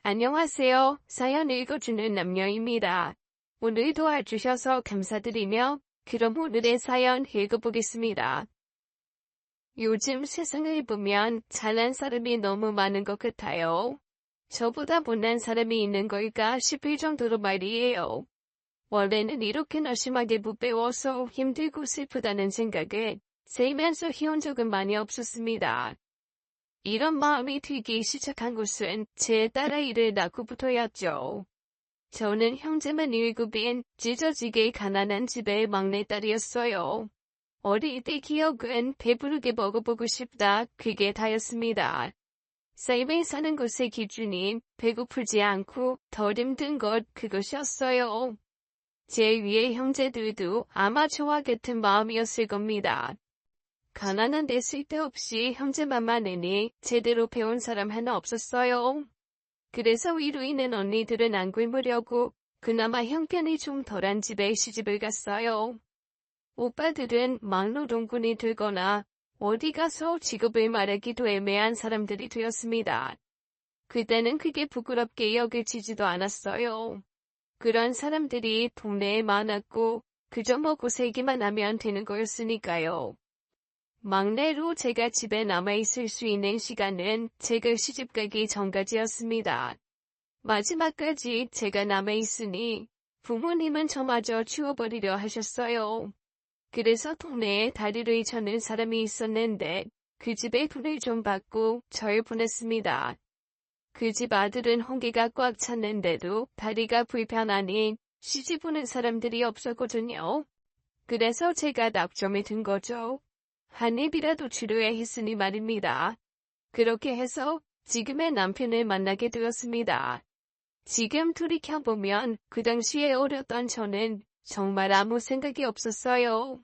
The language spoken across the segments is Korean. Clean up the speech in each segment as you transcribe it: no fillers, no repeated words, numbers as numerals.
안녕하세요. 사연 읽어주는 남녀입니다. 오늘 도와주셔서 감사드리며 그럼 오늘의 사연 읽어보겠습니다. 요즘 세상을 보면 잘난 사람이 너무 많은 것 같아요. 저보다 못난 사람이 있는 걸까 싶을 정도로 말이에요. 원래는 이렇게나 심하게 못 배워서 힘들고 슬프다는 생각에 살면서 해온 적은 많이 없었습니다. 이런 마음이 들기 시작한 것은 제 딸아이를 낳고부터였죠. 저는 형제만 7인 찢어지게 가난한 집의 막내딸이었어요. 어릴 때 기억은 배부르게 먹어보고 싶다, 그게 다였습니다. 삶에 사는 것의 기준이 배고프지 않고 덜 힘든 것, 그것이었어요. 제 위의 형제들도 아마 저와 같은 마음이었을 겁니다. 가난한데 쓸데없이 형제만 많으니 제대로 배운 사람 하나 없었어요. 그래서 위로 있는 언니들은 안 굶으려고 그나마 형편이 좀 덜한 집에 시집을 갔어요. 오빠들은 막노동꾼이 되거나 어디 가서 직업을 말하기도 애매한 사람들이 되었습니다. 그때는 그게 부끄럽게 여겨지지도 않았어요. 그런 사람들이 동네에 많았고 그저 먹고 살기만 하면 되는 거였으니까요. 막내로 제가 집에 남아있을 수 있는 시간은 제가 시집가기 전까지였습니다. 마지막까지 제가 남아있으니 부모님은 저마저 치워버리려 하셨어요. 그래서 동네에 다리를 저는 사람이 있었는데 그 집에 돈을 좀 받고 절 보냈습니다. 그 집 아들은 홍기가 꽉 찼는데도 다리가 불편하니 시집 오는 사람들이 없었거든요. 그래서 제가 낙점이 든 거죠. 한 입이라도 주려야 했으니 말입니다. 그렇게 해서 지금의 남편을 만나게 되었습니다. 지금 돌이켜보면 그 당시에 어렸던 저는 정말 아무 생각이 없었어요.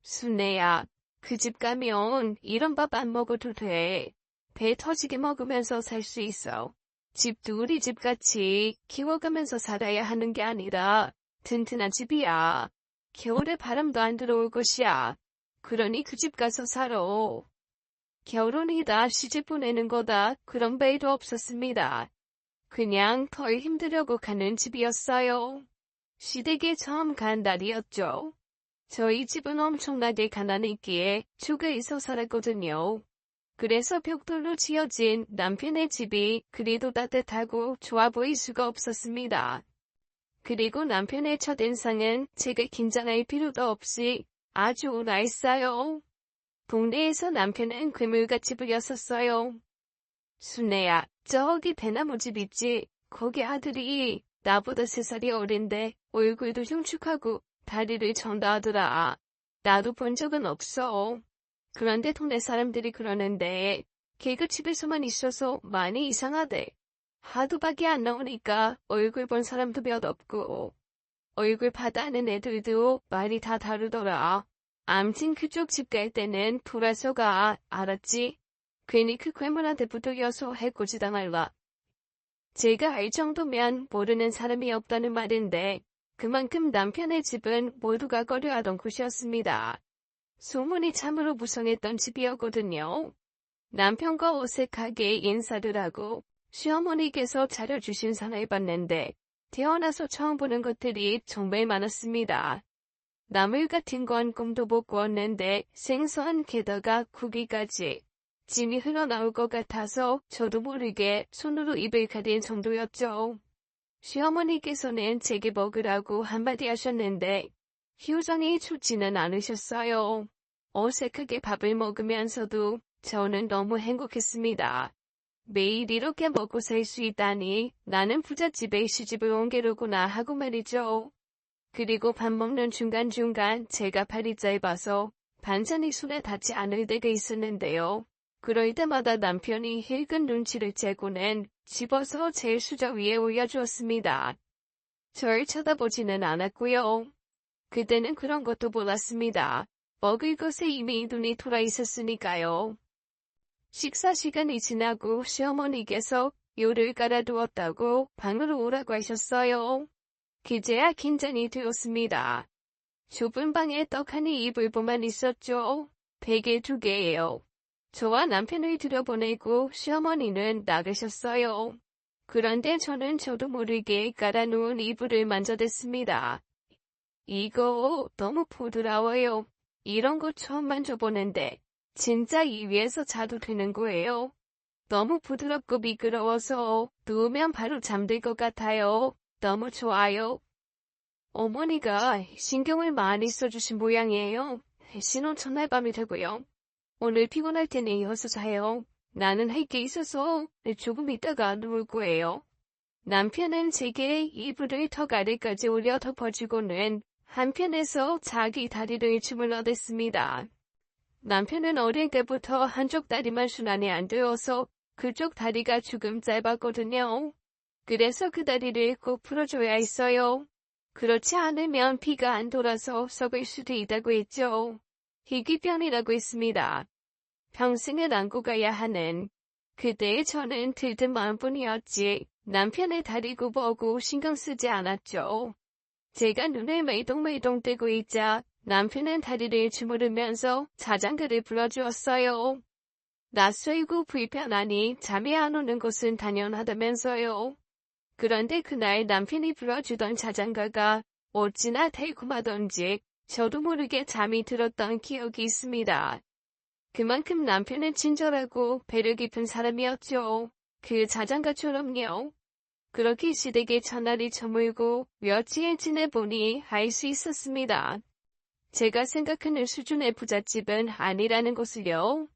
순애야, 그 집 가면 이런 밥 안 먹어도 돼. 배 터지게 먹으면서 살 수 있어. 집도 우리 집같이 키워가면서 살아야 하는 게 아니라 튼튼한 집이야. 겨울에 바람도 안 들어올 것이야. 그러니 그 집 가서 살아. 결혼이다 시집 보내는 거다 그런 배도 없었습니다. 그냥 덜 힘들려고 가는 집이었어요. 시댁에 처음 간 날이었죠. 저희 집은 엄청나게 가난했기에 주거에서 살았거든요. 그래서 벽돌로 지어진 남편의 집이 그리도 따뜻하고 좋아 보일 수가 없었습니다. 그리고 남편의 첫인상은 제가 긴장할 필요도 없이 아주 나있어요. 동네에서 남편은 괴물같이 보였었어요. 순애야, 저기 대나무 집 있지? 거기 아들이 나보다 3살이 어린데 얼굴도 흉측하고 다리를 전다 하더라. 나도 본 적은 없어. 그런데 동네 사람들이 그러는데 걔가 집에서만 있어서 많이 이상하대. 하도 밖에 안 나오니까 얼굴 본 사람도 몇 없고 얼굴 봐다는 애들도 말이 다 다르더라. 암튼 그쪽 집 갈 때는 돌아서 가, 알았지? 괜히 그 괴물한테 붙어여서 해코지당할라. 제가 알 정도면 모르는 사람이 없다는 말인데 그만큼 남편의 집은 모두가 꺼려하던 곳이었습니다. 소문이 참으로 무성했던 집이었거든요. 남편과 어색하게 인사를 하고 시어머니께서 차려주신 상을 봤는데 태어나서 처음 보는 것들이 정말 많았습니다. 나물 같은 건 꿈도 못 꾸었는데 생선 게다가 고기까지 침이 흘러나올 것 같아서 저도 모르게 손으로 입을 가린 정도였죠. 시어머니께서는 제게 먹으라고 한마디 하셨는데 표정이 좋지는 않으셨어요. 어색하게 밥을 먹으면서도 저는 너무 행복했습니다. 매일 이렇게 먹고 살 수 있다니 나는 부잣집에 시집을 온 게로구나 하고 말이죠. 그리고 밥 먹는 중간중간 제가 팔이 짧아서 반찬이 손에 닿지 않을 때가 있었는데요. 그럴 때마다 남편이 힐근 눈치를 채고는 집어서 제 수저 위에 올려주었습니다. 절 쳐다보지는 않았고요. 그때는 그런 것도 몰랐습니다. 먹을 것에 이미 눈이 돌아 있었으니까요. 식사 시간이 지나고 시어머니께서 요를 깔아두었다고 방으로 오라고 하셨어요. 그제야 긴장이 되었습니다. 좁은 방에 떡 한 입을보만 있었죠. 베개 2개예요. 저와 남편을 들여보내고 시어머니는 나가셨어요. 그런데 저도 모르게 깔아놓은 이불을 만져댔습니다. 이거 너무 부드러워요. 이런 거 처음 만져보는데 진짜 이 위에서 자도 되는 거예요. 너무 부드럽고 미끄러워서 누우면 바로 잠들 것 같아요. 너무 좋아요. 어머니가 신경을 많이 써주신 모양이에요. 신혼 첫날 밤이 되고요. 오늘 피곤할 테니 이어서 자요. 나는 할 게 있어서 조금 있다가 누울 거예요. 남편은 제게 이불을 턱 아래까지 올려 덮어주고는 한편에서 자기 다리를 주물러댔습니다. 남편은 어릴 때부터 한쪽 다리만 순환이 안 되어서 그쪽 다리가 조금 짧았거든요. 그래서 그 다리를 꼭 풀어줘야 했어요. 그렇지 않으면 피가 안 돌아서 썩을 수도 있다고 했죠. 희귀병이라고 했습니다. 평생을 안고 가야 하는. 그때 저는 들뜬 마음뿐이었지 남편의 다리 굽어오고 신경 쓰지 않았죠. 제가 눈을 매동매동 뜨고 있자 남편은 다리를 주무르면서 자장가를 불러주었어요. 낯설고 불편하니 잠이 안 오는 것은 당연하다면서요. 그런데 그날 남편이 불러주던 자장가가 어찌나 달콤하던지 저도 모르게 잠이 들었던 기억이 있습니다. 그만큼 남편은 친절하고 배려 깊은 사람이었죠. 그 자장가처럼요. 그렇게 시댁의 첫날이 저물고 며칠 지내보니 알 수 있었습니다. 제가 생각하는 수준의 부잣집은 아니라는 것을요.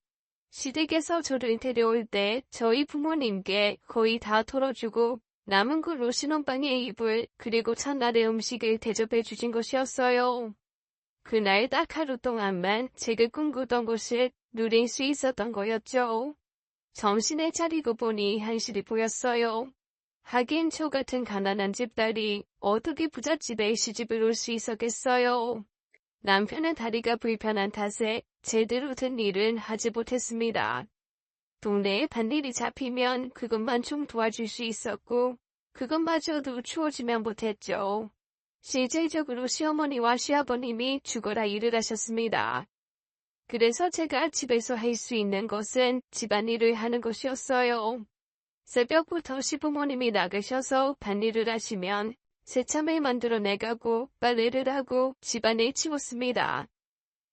시댁에서 저를 데려올 때 저희 부모님께 거의 다 털어주고 남은 걸로 신혼방에 이불 그리고 첫날의 음식을 대접해 주신 것이었어요. 그날 딱 하루 동안만 제가 꿈꾸던 것을 누릴 수 있었던 거였죠. 정신을 차리고 보니 현실이 보였어요. 하긴 저 같은 가난한 집딸이 어떻게 부잣집에 시집을 올 수 있었겠어요. 남편은 다리가 불편한 탓에 제대로 된 일은 하지 못했습니다. 동네에 밭일이 잡히면 그것만 좀 도와줄 수 있었고 그것마저도 추워지면 못했죠. 실질적으로 시어머니와 시아버님이 죽어라 일을 하셨습니다. 그래서 제가 집에서 할 수 있는 것은 집안일을 하는 것이었어요. 새벽부터 시부모님이 나가셔서 밭일을 하시면 새참을 만들어 내가고 빨래를 하고 집안을 치웠습니다.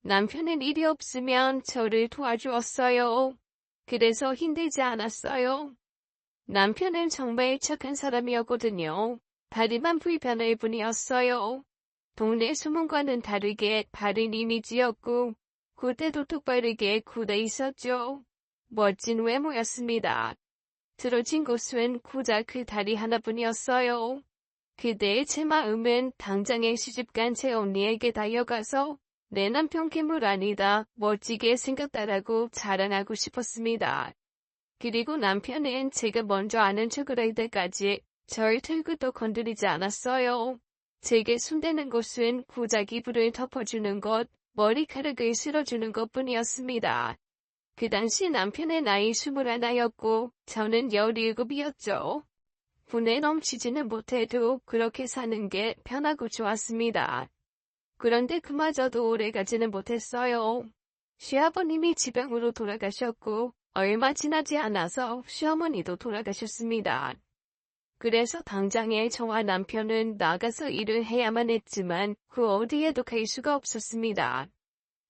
남편은 일이 없으면 저를 도와주었어요. 그래서 힘들지 않았어요. 남편은 정말 착한 사람이었거든요. 다리만 불편할 뿐이었어요. 동네 소문과는 다르게 바른 이미지였고 그때도 똑바르게 굳어 있었죠. 멋진 외모였습니다. 들어진 곳은 고작 그 다리 하나뿐이었어요. 그때 제 마음은 당장에 시집간 제 언니에게 달려가서 내 남편 괴물 아니다 멋지게 생겼다라고 자랑하고 싶었습니다. 그리고 남편은 제가 먼저 아는 척을 할 때까지 절 털끝도 건드리지 않았어요. 제게 손대는 것은 고작 이불을 덮어주는 것, 머리카락을 쓸어주는 것뿐이었습니다. 그 당시 남편의 나이 21였고 저는 17이었죠. 분에 넘치지는 못해도 그렇게 사는 게 편하고 좋았습니다. 그런데 그마저도 오래가지는 못했어요. 시아버님이 지병으로 돌아가셨고 얼마 지나지 않아서 시어머니도 돌아가셨습니다. 그래서 당장에 저와 남편은 나가서 일을 해야만 했지만 그 어디에도 갈 수가 없었습니다.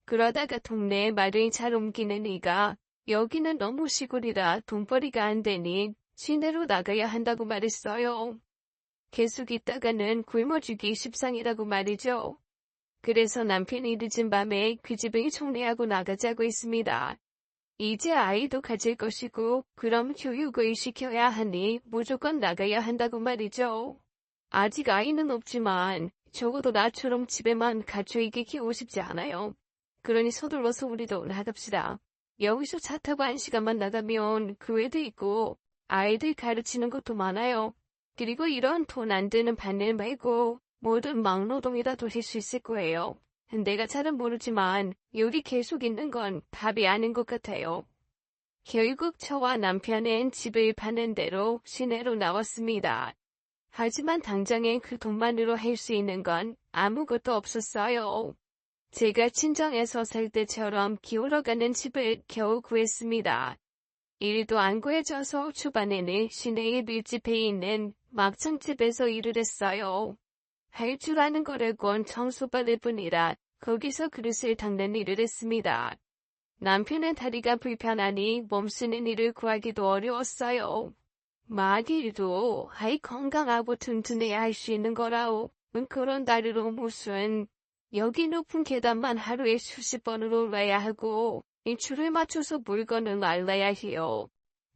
그러다가 동네에 말을 잘 옮기는 이가 여기는 너무 시골이라 돈벌이가 안 되니 시내로 나가야 한다고 말했어요. 계속 있다가는 굶어 죽기 십상이라고 말이죠. 그래서 남편이 늦은 밤에 그 집을 총리하고 나가자고 했습니다. 이제 아이도 가질 것이고 그럼 교육을 시켜야 하니 무조건 나가야 한다고 말이죠. 아직 아이는 없지만 적어도 나처럼 집에만 갇혀있게 키우고 싶지 않아요. 그러니 서둘러서 우리도 나갑시다. 여기서 차 타고 1시간만 나가면 교회도 있고 아이들 가르치는 것도 많아요. 그리고 이런 돈 안 드는 밭일 말고 모든 막노동이라도 할 수 있을 거예요. 내가 잘은 모르지만 여기 계속 있는 건 답이 아닌 것 같아요. 결국 저와 남편은 집을 파는 대로 시내로 나왔습니다. 하지만 당장에 그 돈만으로 할 수 있는 건 아무것도 없었어요. 제가 친정에서 살 때처럼 기울어가는 집을 겨우 구했습니다. 일도 안 구해져서 초반에는 시내의 밀집해 있는 막창집에서 일을 했어요. 할 줄 아는 거라곤 청소받을 뿐이라 거기서 그릇을 닦는 일을 했습니다. 남편은 다리가 불편하니 몸 쓰는 일을 구하기도 어려웠어요. 마디도 아이 건강하고 튼튼해야 할 수 있는 거라오. 그런 다리로 무슨 여기 높은 계단만 하루에 수십 번을 올라야 하고 이 줄을 맞춰서 물건을 날라야 해요.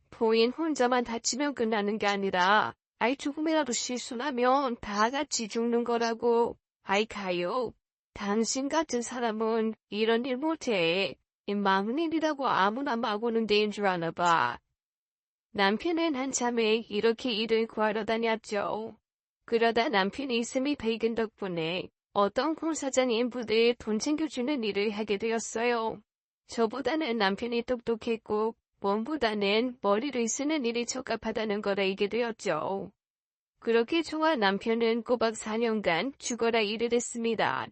본인 혼자만 다치면 끝나는 게 아니라 아이 조금이라도 실수나면 다 같이 죽는 거라고. 아이 가요. 당신 같은 사람은 이런 일 못해. 이 막는 일이라고 아무나 막 오는 데인 줄 아나 봐. 남편은 한참에 이렇게 일을 구하러 다녔죠. 그러다 남편이 있음이 밝은 덕분에 어떤 공사장인 부대에 돈 챙겨주는 일을 하게 되었어요. 저보다는 남편이 똑똑했고 몸보다는 머리를 쓰는 일이 적합하다는 걸 알게 되었죠. 그렇게 저와 남편은 꼬박 4년간 죽어라 일을 했습니다.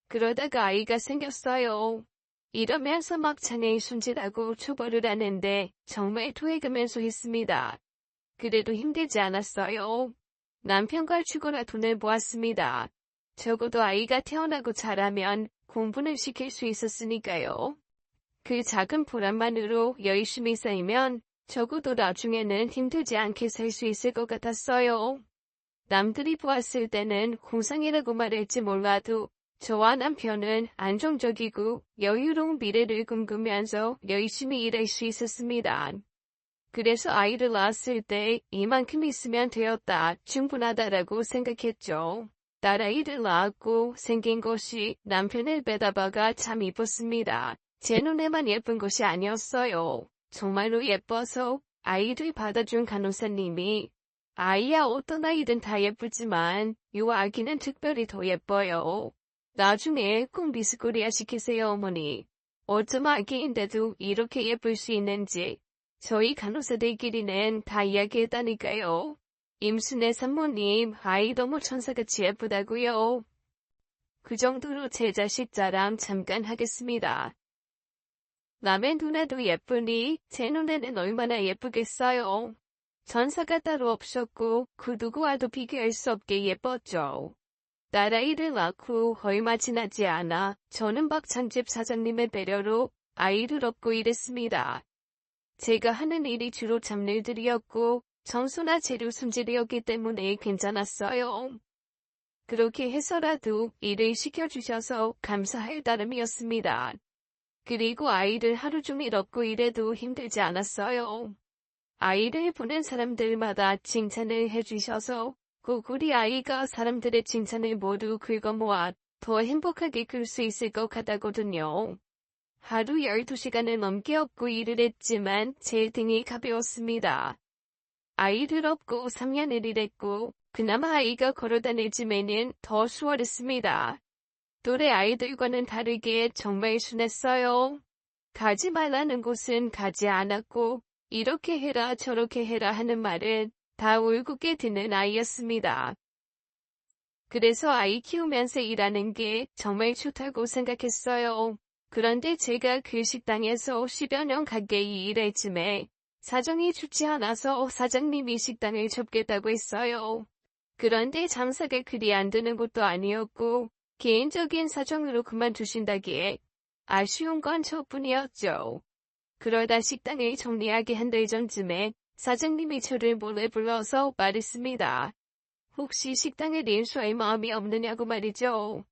그러다가 아이가 생겼어요. 이러면서 막창에 손질하고 초벌을 하는데 정말 토해가면서 했습니다. 그래도 힘들지 않았어요. 남편과 죽어라 돈을 모았습니다. 적어도 아이가 태어나고 자라면 공부는 시킬 수 있었으니까요. 그 작은 보람만으로 열심히 살면 적어도 나중에는 힘들지 않게 살 수 있을 것 같았어요. 남들이 보았을 때는 공상이라고 말할지 몰라도 저와 남편은 안정적이고 여유로운 미래를 꿈꾸면서 열심히 일할 수 있었습니다. 그래서 아이를 낳았을 때 이만큼 있으면 되었다, 충분하다라고 생각했죠. 딸아이를 낳았고 생긴 것이 남편을 빼다봐가 참 이뻤습니다. 제 눈에만 예쁜 것이 아니었어요. 정말로 예뻐서 아이를 받아준 간호사님이 아이야 어떤 아이든 다 예쁘지만 요 아기는 특별히 더 예뻐요. 나중에 꼭 미스코리아 시키세요 어머니. 어쩜 아기인데도 이렇게 예쁠 수 있는지 저희 간호사들끼리는 다 이야기했다니까요. 임순애 산모님 아이 너무 천사같이 예쁘다고요. 그 정도로 제 자식 자랑 잠깐 하겠습니다. 남의 눈에도 예쁘니 제 눈에는 얼마나 예쁘겠어요. 전사가 따로 없었고 그 누구와도 비교할 수 없게 예뻤죠. 딸아이를 낳고 얼마 지나지 않아 저는 막창집 사장님의 배려로 아이를 얻고 일했습니다. 제가 하는 일이 주로 잡일들이었고 청소나 재료 손질이었기 때문에 괜찮았어요. 그렇게 해서라도 일을 시켜주셔서 감사할 따름이었습니다. 그리고 아이를 하루 종일 업고 일해도 힘들지 않았어요. 아이를 보는 사람들마다 칭찬을 해주셔서 꼭 우리 아이가 사람들의 칭찬을 모두 긁어모아 더 행복하게 클 수 있을 것 같다거든요. 하루 12시간을 넘게 업고 일을 했지만 제 등이 가벼웠습니다. 아이를 업고 3년을 일했고 그나마 아이가 걸어다닐 즈음에는 더 수월했습니다. 또래 아이들과는 다르게 정말 순했어요. 가지 말라는 곳은 가지 않았고 이렇게 해라 저렇게 해라 하는 말은 다 울긋게 듣는 아이였습니다. 그래서 아이 키우면서 일하는 게 정말 좋다고 생각했어요. 그런데 제가 그 식당에서 10여 년 가까이 일할 즈음에 사정이 좋지 않아서 사장님이 식당을 접겠다고 했어요. 그런데 장사가 그리 안 되는 것도 아니었고 개인적인 사정으로 그만두신다기에 아쉬운 건 저뿐이었죠. 그러다 식당을 정리하기 한 달 전쯤에 사장님이 저를 몰래 불러서 말했습니다. 혹시 식당을 인수할 마음이 없느냐고 말이죠.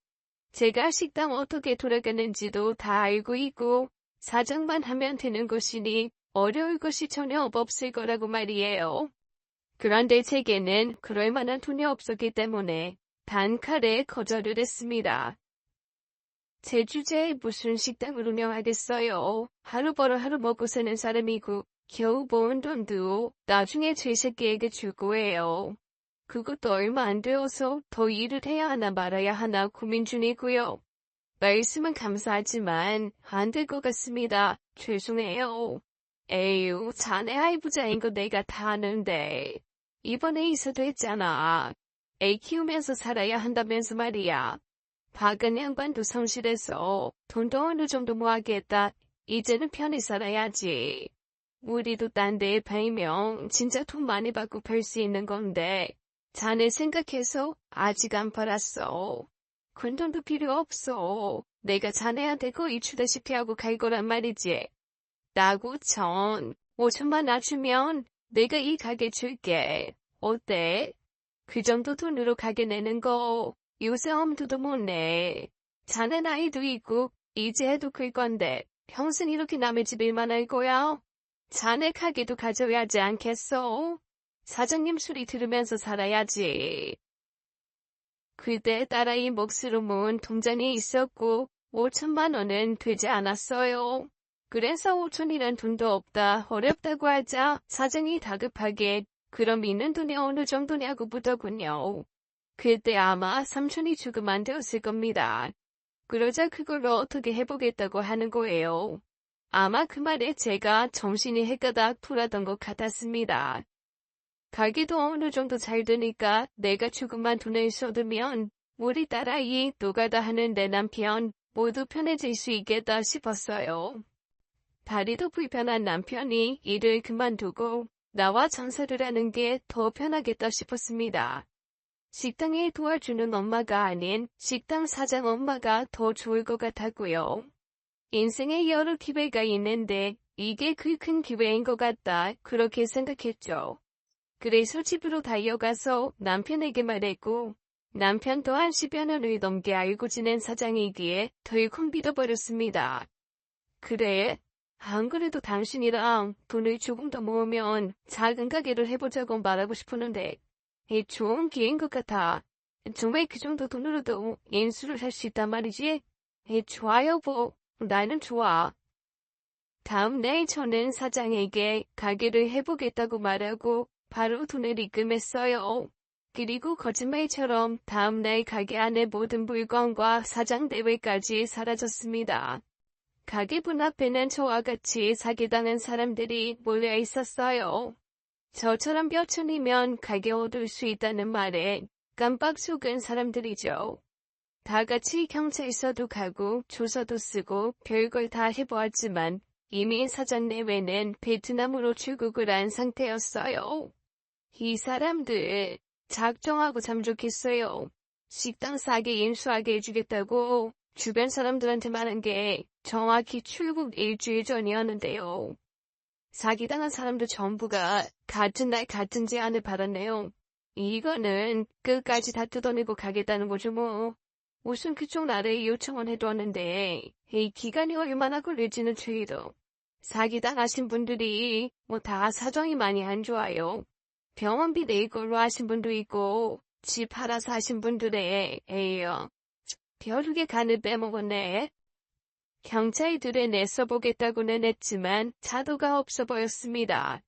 제가 식당 어떻게 돌아가는지도 다 알고 있고 사장만 하면 되는 것이니 어려울 것이 전혀 없을 거라고 말이에요. 그런데 제게는 그럴 만한 돈이 없었기 때문에 단칼에 거절을 했습니다. 제 주제에 무슨 식당을 운영하겠어요. 하루 벌어 하루 먹고 사는 사람이고 겨우 모은 돈도 나중에 제 새끼에게 줄 거예요. 그것도 얼마 안 되어서 더 일을 해야 하나 말아야 하나 고민 중이고요. 말씀은 감사하지만 안 될 것 같습니다. 죄송해요. 에휴, 자네 할부자인 거 내가 다 아는데. 이번에 이사도 했잖아. 애 키우면서 살아야 한다면서 말이야. 박은 양반도 성실해서 돈도 어느 정도 모아겠다. 이제는 편히 살아야지. 우리도 딴 데에 팔면 진짜 돈 많이 받고 팔 수 있는 건데 자네 생각해서 아직 안 팔았어. 큰 돈도 필요 없어. 내가 자네한테 거의 주다시피 하고 갈 거란 말이지. 나고 5천만 낮추면 내가 이 가게 줄게. 어때? 그 정도 돈으로 가게 내는 거 요새 엄두도 못 내. 자네 나이도 있고 이제 해도 클 건데 평생 이렇게 남의 집 일만 할 거야? 자네 가게도 가져야 하지 않겠어? 사장님 소리 들으면서 살아야지. 그때 딸아이 몫으로 모은 통장이 있었고 5천만 원은 되지 않았어요. 그래서 5천이란 돈도 없다 어렵다고 하자 사장이 다급하게 그럼 있는 돈이 어느 정도냐고 묻더군요. 그때 아마 삼촌이 조금 안 되었을 겁니다. 그러자 그걸로 어떻게 해보겠다고 하는 거예요. 아마 그 말에 제가 정신이 해가닥 돌아던 것 같았습니다. 가게도 어느 정도 잘 되니까 내가 조금만 돈을 쏟으면 우리 딸아이 노가다 하는 내 남편 모두 편해질 수 있겠다 싶었어요. 다리도 불편한 남편이 일을 그만두고 나와 장사를 하는 게 더 편하겠다 싶었습니다. 식당에 도와주는 엄마가 아닌 식당 사장 엄마가 더 좋을 것 같았고요. 인생에 여러 기회가 있는데 이게 그 큰 기회인 것 같다 그렇게 생각했죠. 그래서 집으로 달려가서 남편에게 말했고 남편 또한 10여 년을 넘게 알고 지낸 사장이기에 덜컥 믿어버렸습니다. 그래? 안 그래도 당신이랑 돈을 조금 더 모으면 작은 가게를 해보자고 말하고 싶었는데 좋은 기회인 것 같아. 정말 그 정도 돈으로도 인수를 할 수 있단 말이지? 좋아요, 나는 좋아. 다음 날 저는 사장에게 가게를 해보겠다고 말하고 바로 돈을 입금했어요. 그리고 거짓말처럼 다음 날 가게 안에 모든 물건과 사장 대회까지 사라졌습니다. 가게 문 앞에는 저와 같이 사기당한 사람들이 몰려 있었어요. 저처럼 몇천이면 가게 얻을 수 있다는 말에 깜빡 속은 사람들이죠. 다 같이 경찰서도 가고 조서도 쓰고 별걸 다 해보았지만 이미 사장 내외는 베트남으로 출국을 한 상태였어요. 이 사람들 작정하고 참 좋겠어요. 식당 싸게 인수하게 해주겠다고 주변 사람들한테 말한 게 정확히 출국 일주일 전이었는데요. 사기당한 사람들 전부가 같은 날 같은 제안을 받았네요. 이거는 끝까지 다 뜯어내고 가겠다는 거죠 뭐. 우선 그쪽 나라에 요청은 해두었는데 이 기간이 얼마나 걸릴지는 저희도. 사기당하신 분들이 다 사정이 많이 안 좋아요. 병원비 낼 걸로 하신 분도 있고 집 팔아서 하신 분들의 에이요. 벼룩의 간을 빼먹었네. 경찰들에 내서보겠다고는 했지만 자도가 없어 보였습니다.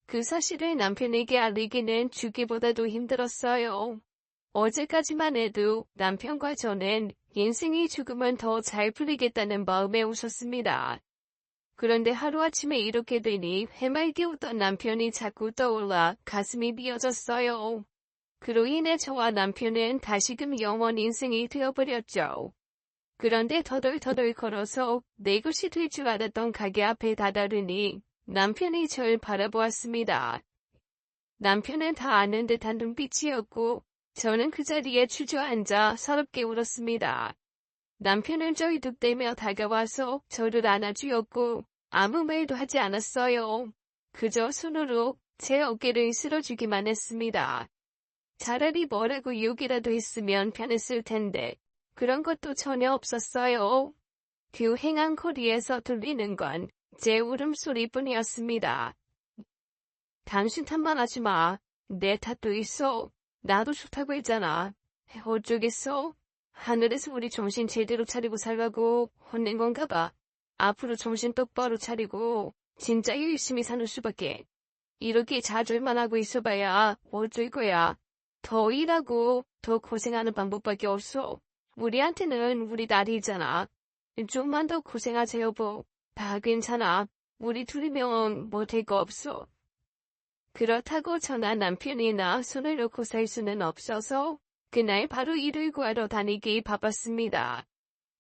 그 사실을 남편에게 알리기는 주기보다도 힘들었어요. 어제까지만 해도 남편과 저는 인생이 조금은 더 잘 풀리겠다는 마음에 웃었습니다. 그런데 하루아침에 이렇게 되니 해맑게 웃던 남편이 자꾸 떠올라 가슴이 미어졌어요. 그로 인해 저와 남편은 다시금 영원 인생이 되어버렸죠. 그런데 터덜터덜 걸어서 내 것이 될 줄 알았던 가게 앞에 다다르니 남편이 절 바라보았습니다. 남편은 다 아는 듯한 눈빛이었고 저는 그 자리에 주저앉아 서럽게 울었습니다. 남편은 쩔뚝대며 다가와서 저를 안아주었고 아무 말도 하지 않았어요. 그저 손으로 제 어깨를 쓸어주기만 했습니다. 차라리 뭐라고 욕이라도 했으면 편했을 텐데 그런 것도 전혀 없었어요. 그 휑한 코리에서 들리는 건 제 울음소리뿐이었습니다. 당신 탓만 하지 마. 내 탓도 있어. 나도 좋다고 했잖아. 어쩌겠어? 하늘에서 우리 정신 제대로 차리고 살라고 혼낸 건가 봐. 앞으로 정신 똑바로 차리고 진짜 열심히 사는 수밖에. 이렇게 좌절만 하고 있어봐야 어쩔 거야. 더 일하고 더 고생하는 방법밖에 없어. 우리한테는 우리 딸이잖아. 좀만 더 고생하자 여보. 다 괜찮아. 우리 둘이면 뭐 될 거 없어. 그렇다고 저나 남편이나 손을 놓고 살 수는 없어서 그날 바로 일을 구하러 다니기 바빴습니다.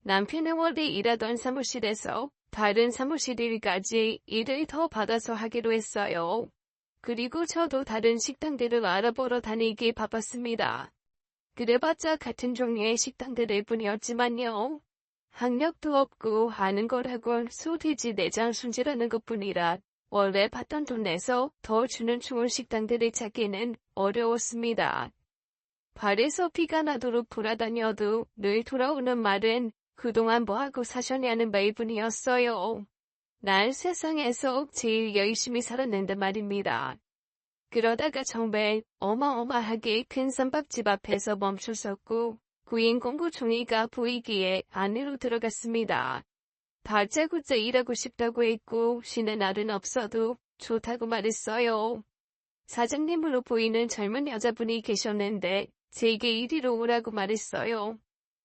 남편은 원래 일하던 사무실에서 다른 사무실 일까지 일을 더 받아서 하기로 했어요. 그리고 저도 다른 식당들을 알아보러 다니기 바빴습니다. 그래봤자 같은 종류의 식당들일 뿐이었지만요. 학력도 없고 아는 거라곤 소돼지 내장 손질하는 것뿐이라 원래 받던 돈 내서 더 주는 좋은 식당들을 찾기는 어려웠습니다. 발에서 피가 나도록 돌아다녀도 늘 돌아오는 말은 그동안 뭐하고 사셨냐는 말뿐이었어요. 난 세상에서 제일 열심히 살았는데 말입니다. 그러다가 정말 어마어마하게 큰 쌈밥집 앞에서 멈춰섰고 구인 공구 종이가 보이기에 안으로 들어갔습니다. 다짜고짜 일하고 싶다고 했고 쉬는 날은 없어도 좋다고 말했어요. 사장님으로 보이는 젊은 여자분이 계셨는데 제게 이리로 오라고 말했어요.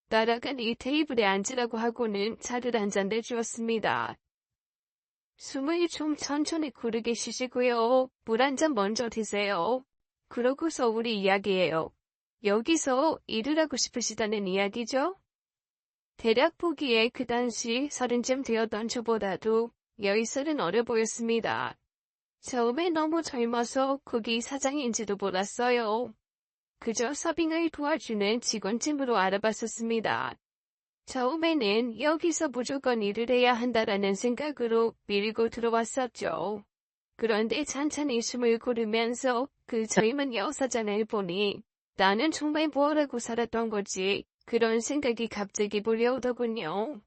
따라가니 테이블에 앉으라고 하고는 차를 한 잔 내주었습니다. 숨을 좀 천천히 고르게 쉬시고요. 물 한 잔 먼저 드세요. 그러고서 우리 이야기해요. 여기서 일을 하고 싶으시다는 이야기죠? 대략 보기에 그 당시 30쯤 되었던 저보다도 10살은 어려 보였습니다. 처음에 너무 젊어서 거기 사장인지도 몰랐어요. 그저 서빙을 도와주는 직원쯤으로 알아봤었습니다. 처음에는 여기서 무조건 일을 해야 한다라는 생각으로 밀고 들어왔었죠. 그런데 찬찬히 숨을 고르면서 그 젊은 여사장을 보니 나는 정말 뭘 하고 살았던 거지 그런 생각이 갑자기 몰려오더군요.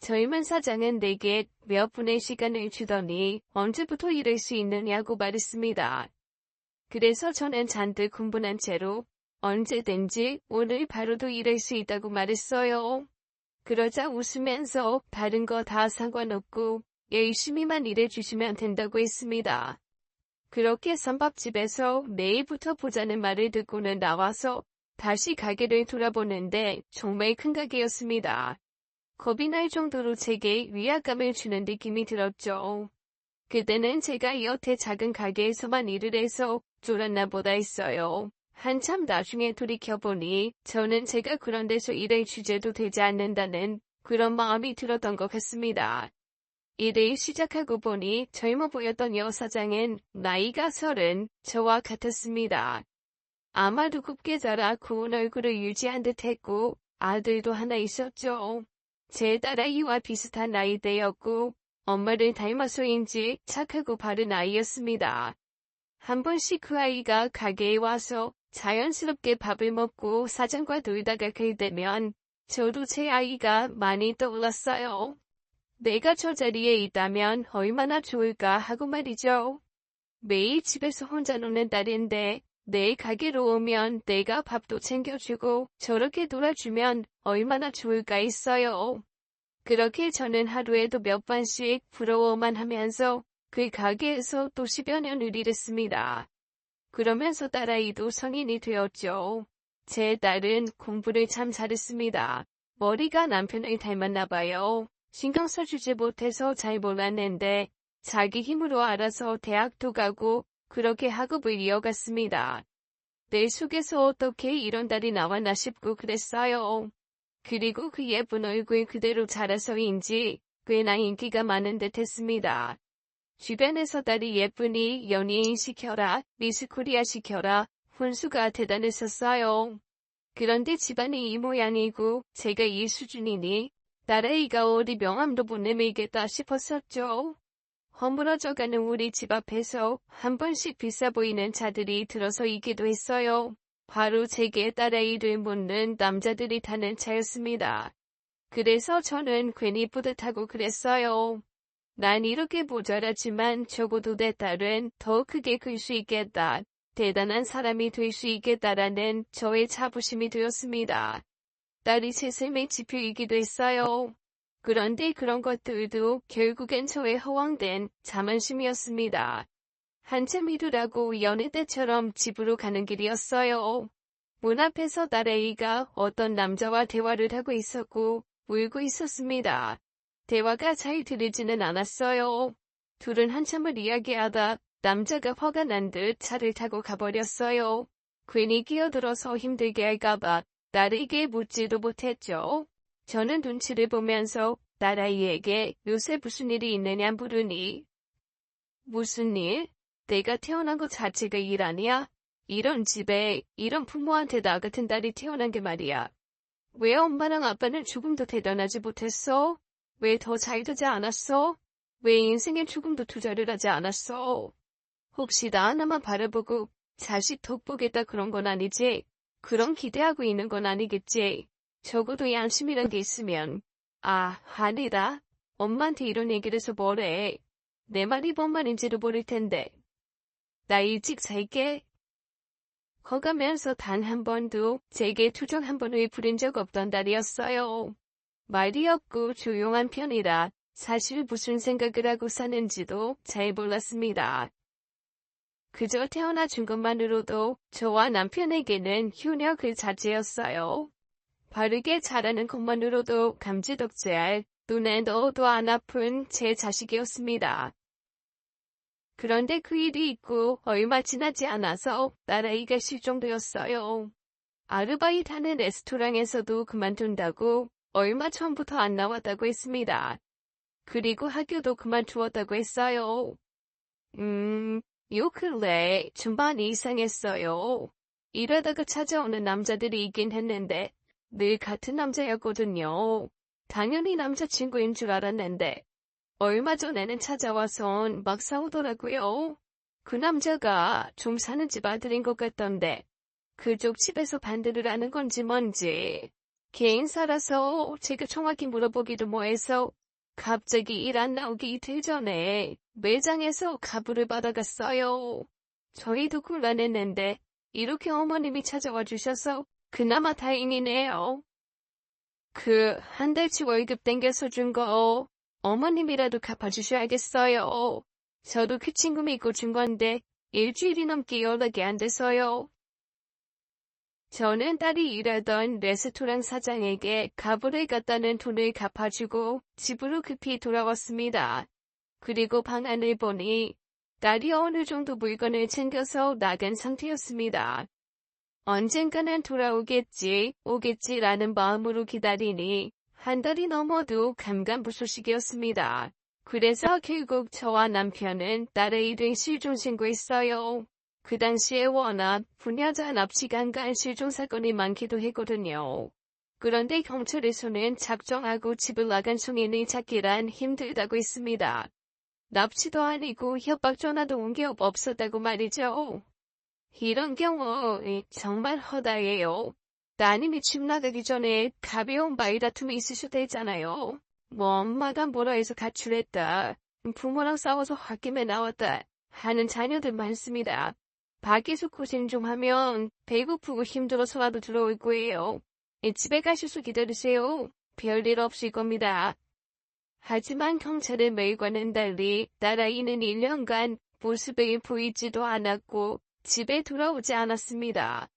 젊은 사장은 내게 몇 분의 시간을 주더니 언제부터 일할 수 있느냐고 말했습니다. 그래서 저는 잔뜩 흥분한 채로 언제든지 오늘 바로도 일할 수 있다고 말했어요. 그러자 웃으면서 다른 거 다 상관없고 열심히만 일해주시면 된다고 했습니다. 그렇게 쌈밥집에서 내일부터 보자는 말을 듣고는 나와서 다시 가게를 돌아보는데 정말 큰 가게였습니다. 겁이 날 정도로 제게 위압감을 주는 느낌이 들었죠. 그때는 제가 여태 작은 가게에서만 일을 해서 쫄았나 보다 했어요. 한참 나중에 돌이켜보니 저는 제가 그런 데서 일할 주제도 되지 않는다는 그런 마음이 들었던 것 같습니다. 일을 시작하고 보니 젊어 보였던 여사장은 나이가 30, 저와 같았습니다. 아마도 곱게 자라 고운 얼굴을 유지한 듯했고 아들도 하나 있었죠. 제 딸아이와 비슷한 나이대였고 엄마를 닮아서인지 착하고 바른 아이였습니다. 한 번씩 그 아이가 가게에 와서 자연스럽게 밥을 먹고 사장과 놀다가 그때면 저도 제 아이가 많이 떠올랐어요. 내가 저 자리에 있다면 얼마나 좋을까 하고 말이죠. 매일 집에서 혼자 노는 딸인데 내 가게로 오면 내가 밥도 챙겨주고 저렇게 놀아주면 얼마나 좋을까 했어요. 그렇게 저는 하루에도 몇 번씩 부러워만 하면서 그 가게에서 또 10여 년을 일했습니다. 그러면서 딸아이도 성인이 되었죠. 제 딸은 공부를 참 잘했습니다. 머리가 남편을 닮았나 봐요. 신경 써주지 못해서 잘 몰랐는데 자기 힘으로 알아서 대학도 가고 그렇게 학업을 이어갔습니다. 내 속에서 어떻게 이런 딸이 나왔나 싶고 그랬어요. 그리고 그 예쁜 얼굴 그대로 자라서인지 꽤나 인기가 많은 듯 했습니다. 주변에서 딸이 예쁘니 연예인 시켜라, 미스코리아 시켜라, 훈수가 대단했었어요. 그런데 집안이 이 모양이고 제가 이 수준이니 딸아이가 어디 명함도 못 내밀겠다 싶었었죠. 허물어져가는 우리 집 앞에서 한 번씩 비싸 보이는 차들이 들어서이기도 했어요. 바로 제게 딸아이를 묻는 남자들이 타는 차였습니다. 그래서 저는 괜히 뿌듯하고 그랬어요. 난 이렇게 모자라지만 적어도 내 딸은 더 크게 클 수 있겠다. 대단한 사람이 될 수 있겠다라는 저의 자부심이 되었습니다. 딸이 제 삶의 지표이기도 했어요. 그런데 그런 것들도 결국엔 저의 허황된 자만심이었습니다. 한참 일하고 여느 때처럼 집으로 가는 길이었어요. 문 앞에서 딸아이가 어떤 남자와 대화를 하고 있었고 울고 있었습니다. 대화가 잘 들리지는 않았어요. 둘은 한참을 이야기하다 남자가 화가 난 듯 차를 타고 가버렸어요. 괜히 끼어들어서 힘들게 할까봐 딸에게 묻지도 못했죠. 저는 눈치를 보면서 딸아이에게 요새 무슨 일이 있느냐 물으니 무슨 일? 내가 태어난 것 자체가 일 아니야? 이런 집에 이런 부모한테 나 같은 딸이 태어난 게 말이야. 왜 엄마랑 아빠는 조금도 대단하지 못했어? 왜 더 잘 되지 않았어? 왜 인생에 조금도 투자를 하지 않았어? 혹시 나 하나만 바라보고 자식 덕보겠다 그런 건 아니지? 그런 기대하고 있는 건 아니겠지? 적어도 양심이란 게 있으면. 아, 아니다. 엄마한테 이런 얘기를 해서 뭐래. 내 말이 뭔 말인지도 모를 텐데. 나 일찍 잘게. 커가면서 단 한 번도 제게 투정 한 번을 부린 적 없던 딸이었어요. 말이 없고 조용한 편이라 사실 무슨 생각을 하고 사는지도 잘 몰랐습니다. 그저 태어나 준 것만으로도 저와 남편에게는 효녀 그 자체였어요. 바르게 자라는 것만으로도 감지덕지할 눈에 넣어도 안 아픈 제 자식이었습니다. 그런데 그 일이 있고 얼마 지나지 않아서 딸아이가 실종되었어요. 아르바이트하는 레스토랑에서도 그만둔다고 얼마 전부터 안 나왔다고 했습니다. 그리고 학교도 그만두었다고 했어요. 요 근래 좀 많이 이상했어요. 이러다가 찾아오는 남자들이 있긴 했는데 늘 같은 남자였거든요. 당연히 남자친구인 줄 알았는데 얼마 전에는 찾아와선 막 싸우더라고요. 그 남자가 좀 사는 집 아들인 것 같던데 그쪽 집에서 반대를 하는 건지 뭔지 개인사라서 제가 정확히 물어보기도 뭐해서 갑자기 일 안 나오기 이틀 전에 매장에서 가부를 받아갔어요. 저희도 곤란했는데 이렇게 어머님이 찾아와 주셔서 그나마 다행이네요. 한 달치 월급 땡겨서 준 거 어머님이라도 갚아주셔야겠어요. 저도 그 친구 믿고 준 건데 일주일이 넘게 연락이 안 돼서요. 저는 딸이 일하던 레스토랑 사장에게 가부를 갖다는 돈을 갚아주고 집으로 급히 돌아왔습니다. 그리고 방안을 보니 딸이 어느 정도 물건을 챙겨서 나간 상태였습니다. 언젠가는 오겠지라는 마음으로 기다리니 한 달이 넘어도 감감무소식이었습니다. 그래서 결국 저와 남편은 딸의 일을 실종신고했어요. 그 당시에 워낙 분야자 납치 강간 실종 사건이 많기도 했거든요. 그런데 경찰에서는 작정하고 집을 나간 송인을 찾기란 힘들다고 했습니다. 납치도 아니고 협박 전화도 온 게 없었다고 말이죠. 이런 경우 정말 허다해요. 따님이 집 나가기 전에 가벼운 말다툼이 있으셔도 되잖아요. 뭐 엄마가 뭐라 해서 가출했다. 부모랑 싸워서 홧김에 나왔다. 하는 자녀들 많습니다. 밖에서 고생 좀 하면 배고프고 힘들어서라도 들어올 거예요. 집에 가셔서 기다리세요. 별일 없을 겁니다. 하지만 경찰의 말과는 달리 딸아이는 1년간 모습을 보이지도 않았고 집에 돌아오지 않았습니다.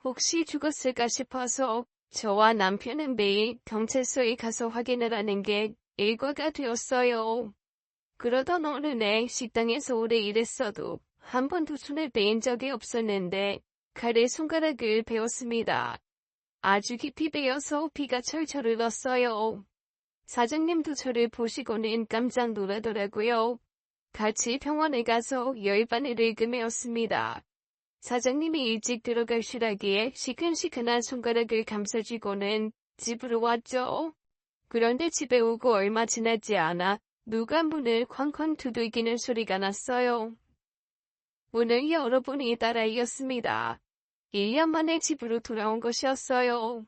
혹시 죽었을까 싶어서 저와 남편은 매일 경찰서에 가서 확인을 하는 게 일과가 되었어요. 그러던 어느 날 식당에서 오래 일했어도 한 번도 손을 뗀 적이 없었는데 칼에 손가락을 베었습니다. 아주 깊이 베어서 피가 철철 흘렀어요. 사장님도 저를 보시고는 깜짝 놀라더라고요. 같이 병원에 가서 열바늘을 금해었습니다. 사장님이 일찍 들어가시라기에 시큰시큰한 손가락을 감싸주고는 집으로 왔죠. 그런데 집에 오고 얼마 지나지 않아 누가 문을 쾅쾅 두들기는 소리가 났어요. 문을 열어보니 딸아이였습니다. 1년 만에 집으로 돌아온 것이었어요.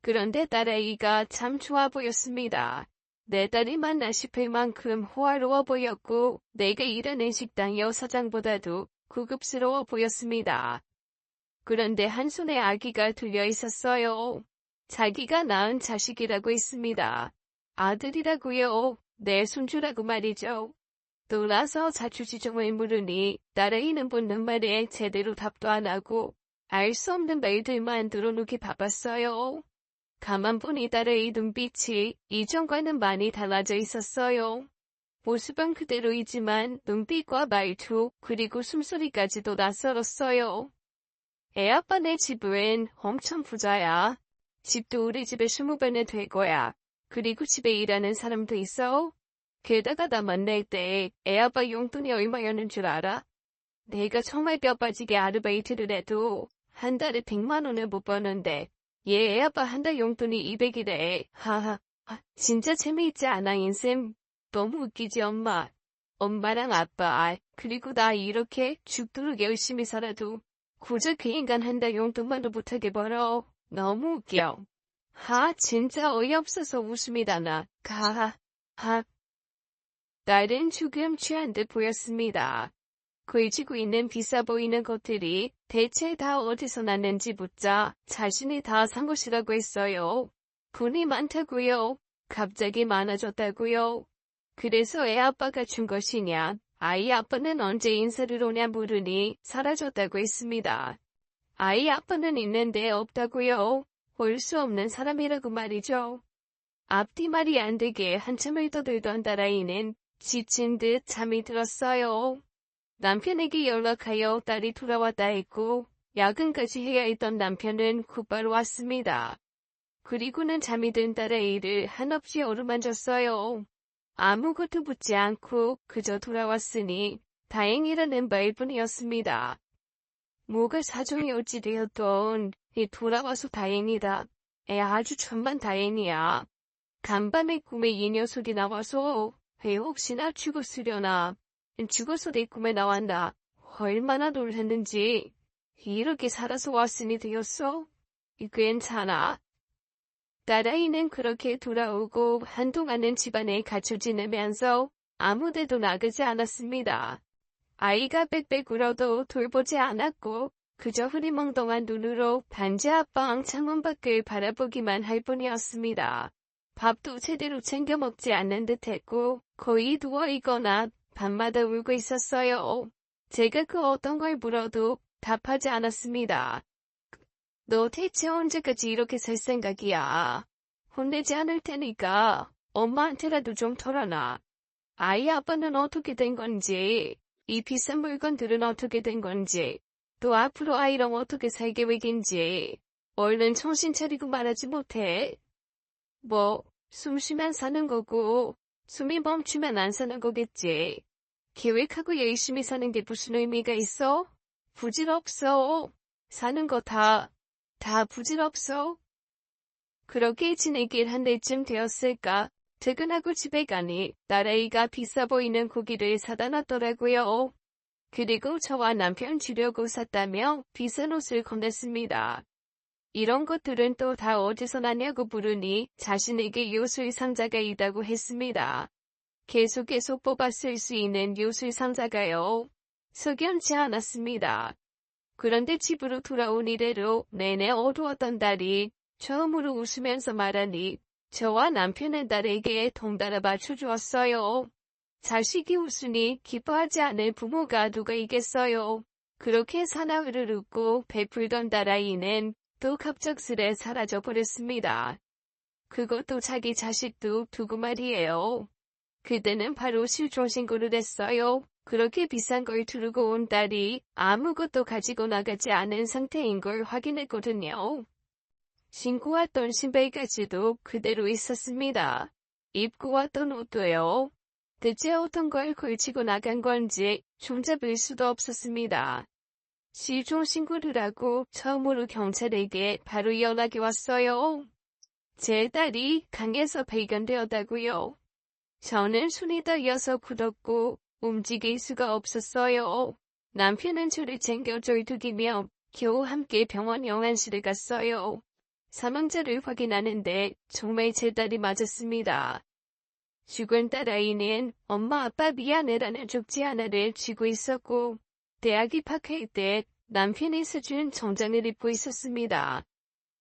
그런데 딸아이가 참 좋아 보였습니다. 내 딸이 맞나 싶을 만큼 호화로워 보였고 내가 일하는 식당 여사장보다도 고급스러워 보였습니다. 그런데 한 손에 아기가 들려 있었어요. 자기가 낳은 자식이라고 했습니다. 아들이라고요. 내 손주라고 말이죠. 놀라서 자초지종을 물으니 딸아이는 묻는 말에 제대로 답도 안 하고 알 수 없는 말들만 들어놓기 바빴어요. 가만 보니 딸의 눈빛이 이전과는 많이 달라져 있었어요. 모습은 그대로이지만 눈빛과 말투 그리고 숨소리까지도 낯설었어요. 애아빠네 집은 엄청 부자야. 집도 우리 집에 20배는 될 거야. 그리고 집에 일하는 사람도 있어. 게다가 나 만날 때 애아빠 용돈이 얼마였는 줄 알아? 내가 정말 뼈 빠지게 아르바이트를 해도 한 달에 100만 원을 못 버는데 얘 애아빠 한 달 용돈이 200이래. 하하. 진짜 재미있지 않아 인생? 너무 웃기지 엄마. 엄마랑 아빠 그리고 나 이렇게 죽도록 열심히 살아도 고작 그 인간 한 달 용돈만도 못하게 벌어. 너무 웃겨. 진짜 어이없어서 웃음이 나나. 하. 딸은 조금 취한 듯 보였습니다. 걸치고 있는 비싸 보이는 것들이 대체 다 어디서 났는지 묻자 자신이 다 산 것이라고 했어요. 돈이 많다고요? 갑자기 많아졌다고요? 그래서 애 아빠가 준 것이냐? 아이 아빠는 언제 인사를 오냐 물으니 사라졌다고 했습니다. 아이 아빠는 있는데 없다고요? 올 수 없는 사람이라고 말이죠. 앞뒤 말이 안 되게 한참을 떠들던 딸아이는 지친 듯 잠이 들었어요. 남편에게 연락하여 딸이 돌아왔다 했고 야근까지 해야 했던 남편은 곧바로 왔습니다. 그리고는 잠이 든 딸아이를 한없이 어루만졌어요. 아무것도 묻지 않고 그저 돌아왔으니 다행이라는 말뿐이었습니다. 뭐가 사정이 어찌 되었던 돌아와서 다행이다. 아주 천만 다행이야. 간밤에 꿈에 이 녀석이 나와서 혹시나 죽었으려나. 죽어서 내 꿈에 나왔나. 얼마나 놀랐는지. 이렇게 살아서 왔으니 되었어. 괜찮아. 딸아이는 그렇게 돌아오고 한동안은 집안에 갇혀 지내면서 아무데도 나가지 않았습니다. 아이가 빽빽 울어도 돌보지 않았고 그저 흐리멍덩한 눈으로 반지 앞방 창문 밖을 바라보기만 할 뿐이었습니다. 밥도 제대로 챙겨 먹지 않는 듯했고 거의 누워있거나 밤마다 울고 있었어요. 제가 그 어떤 걸 물어도 답하지 않았습니다. 너 대체 언제까지 이렇게 살 생각이야? 혼내지 않을 테니까 엄마한테라도 좀 털어놔. 아이 아빠는 어떻게 된 건지, 이 비싼 물건들은 어떻게 된 건지, 또 앞으로 아이랑 어떻게 살 계획인지 얼른 정신 차리고 말하지 못해. 숨 쉬면 사는 거고 숨이 멈추면 안 사는 거겠지. 계획하고 열심히 사는 게 무슨 의미가 있어? 부질없어. 사는 거 다 부질없어. 그렇게 지내길 한 달쯤 되었을까? 퇴근하고 집에 가니 딸아이가 비싸 보이는 고기를 사다 놨더라고요. 그리고 저와 남편 주려고 샀다며 비싼 옷을 건넸습니다. 이런 것들은 또 다 어디서 났냐고 물으니 자신에게 요술 상자가 있다고 했습니다. 계속 뽑아 쓸 수 있는 요술 상자가요. 석연치 않았습니다. 그런데 집으로 돌아온 이래로 내내 어두웠던 딸이 처음으로 웃으면서 말하니 저와 남편은 딸에게 덩달아 맞춰주었어요. 자식이 웃으니 기뻐하지 않을 부모가 누가 있겠어요. 그렇게 사나이를 웃고 베풀던 딸아이는 또 갑작스레 사라져버렸습니다. 그것도 자기 자식도 두고 말이에요. 그때는 바로 실종신고를 했어요. 그렇게 비싼 걸 두르고 온 딸이 아무것도 가지고 나가지 않은 상태인 걸 확인했거든요. 신고 왔던 신발까지도 그대로 있었습니다. 입고 왔던 옷도요. 대체 어떤 걸 걸치고 나간 건지 종잡을 수도 없었습니다. 실종 신고를 하고 처음으로 경찰에게 바로 연락이 왔어요. 제 딸이 강에서 발견되었다고요. 저는 손이 떨려서 굳었고 움직일 수가 없었어요. 남편은 저를 챙겨 졸두기며 겨우 함께 병원 영안실에 갔어요. 사망자를 확인하는데 정말 제 딸이 맞았습니다. 죽은 딸아이는 엄마 아빠 미안해라는 쪽지 하나를 쥐고 있었고 대학 입학할 때 남편이 사준 정장을 입고 있었습니다.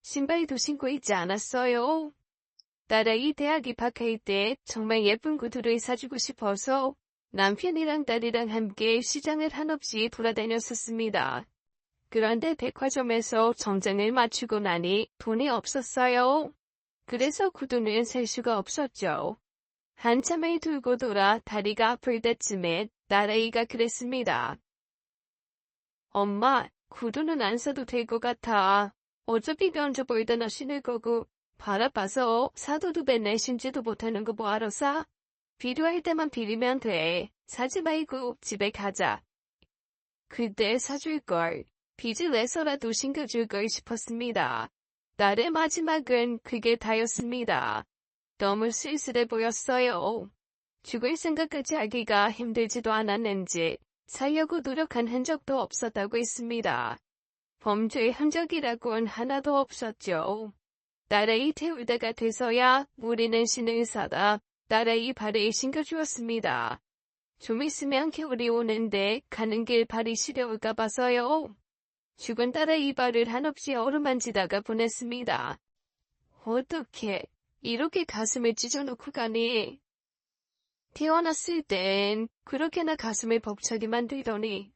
신발도 신고 있지 않았어요. 딸아이 대학 입학할 때 정말 예쁜 구두를 사주고 싶어서 남편이랑 딸이랑 함께 시장을 한없이 돌아다녔었습니다. 그런데 백화점에서 정장을 맞추고 나니 돈이 없었어요. 그래서 구두는 살 수가 없었죠. 한참을 돌고 돌아 다리가 아플 때쯤에 딸아이가 그랬습니다. 엄마, 구두는 안 사도 될 것 같아. 어차피 면접 볼 때나 신을 거고 바라봐서 사도 2배 내신지도 못하는 거 뭐하러 사? 필요할 때만 빌리면 돼. 사지 말고 집에 가자. 그때 사줄걸. 빚을 내서라도 신겨줄걸 싶었습니다. 딸의 마지막은 그게 다였습니다. 너무 쓸쓸해 보였어요. 죽을 생각까지 하기가 힘들지도 않았는지 살려고 노력한 흔적도 없었다고 했습니다. 범죄의 흔적이라곤 하나도 없었죠. 딸아이 태울 때가 돼서야 우리는 신을 사다 딸아이 발에 신겨주었습니다. 좀 있으면 겨울이 오는데 가는 길 발이 시려울까 봐서요. 죽은 딸아이 발을 한없이 어루만지다가 보냈습니다. 어떻게 이렇게 가슴을 찢어놓고 가니? 태어났을 땐 그렇게나 가슴을 벅차게 만들더니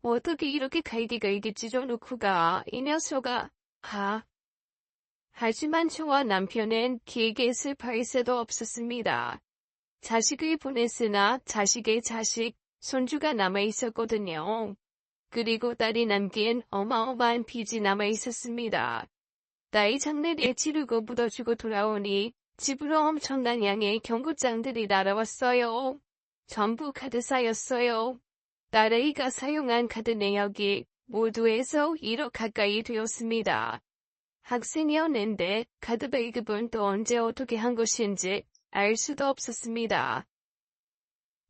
어떻게 이렇게 갈기갈기 찢어놓고 가, 이 녀석아. 하지만 저와 남편은 길게 슬퍼할 새도 없었습니다. 자식을 보냈으나 자식의 자식, 손주가 남아있었거든요. 그리고 딸이 남긴 어마어마한 빚이 남아있었습니다. 딸이 장례를 치르고 묻어주고 돌아오니 집으로 엄청난 양의 경고장들이 날아왔어요. 전부 카드사였어요. 딸아이가 사용한 카드 내역이 모두 해서 1억 가까이 되었습니다. 학생이었는데 카드 발급은 또 언제 어떻게 한 것인지 알 수도 없었습니다.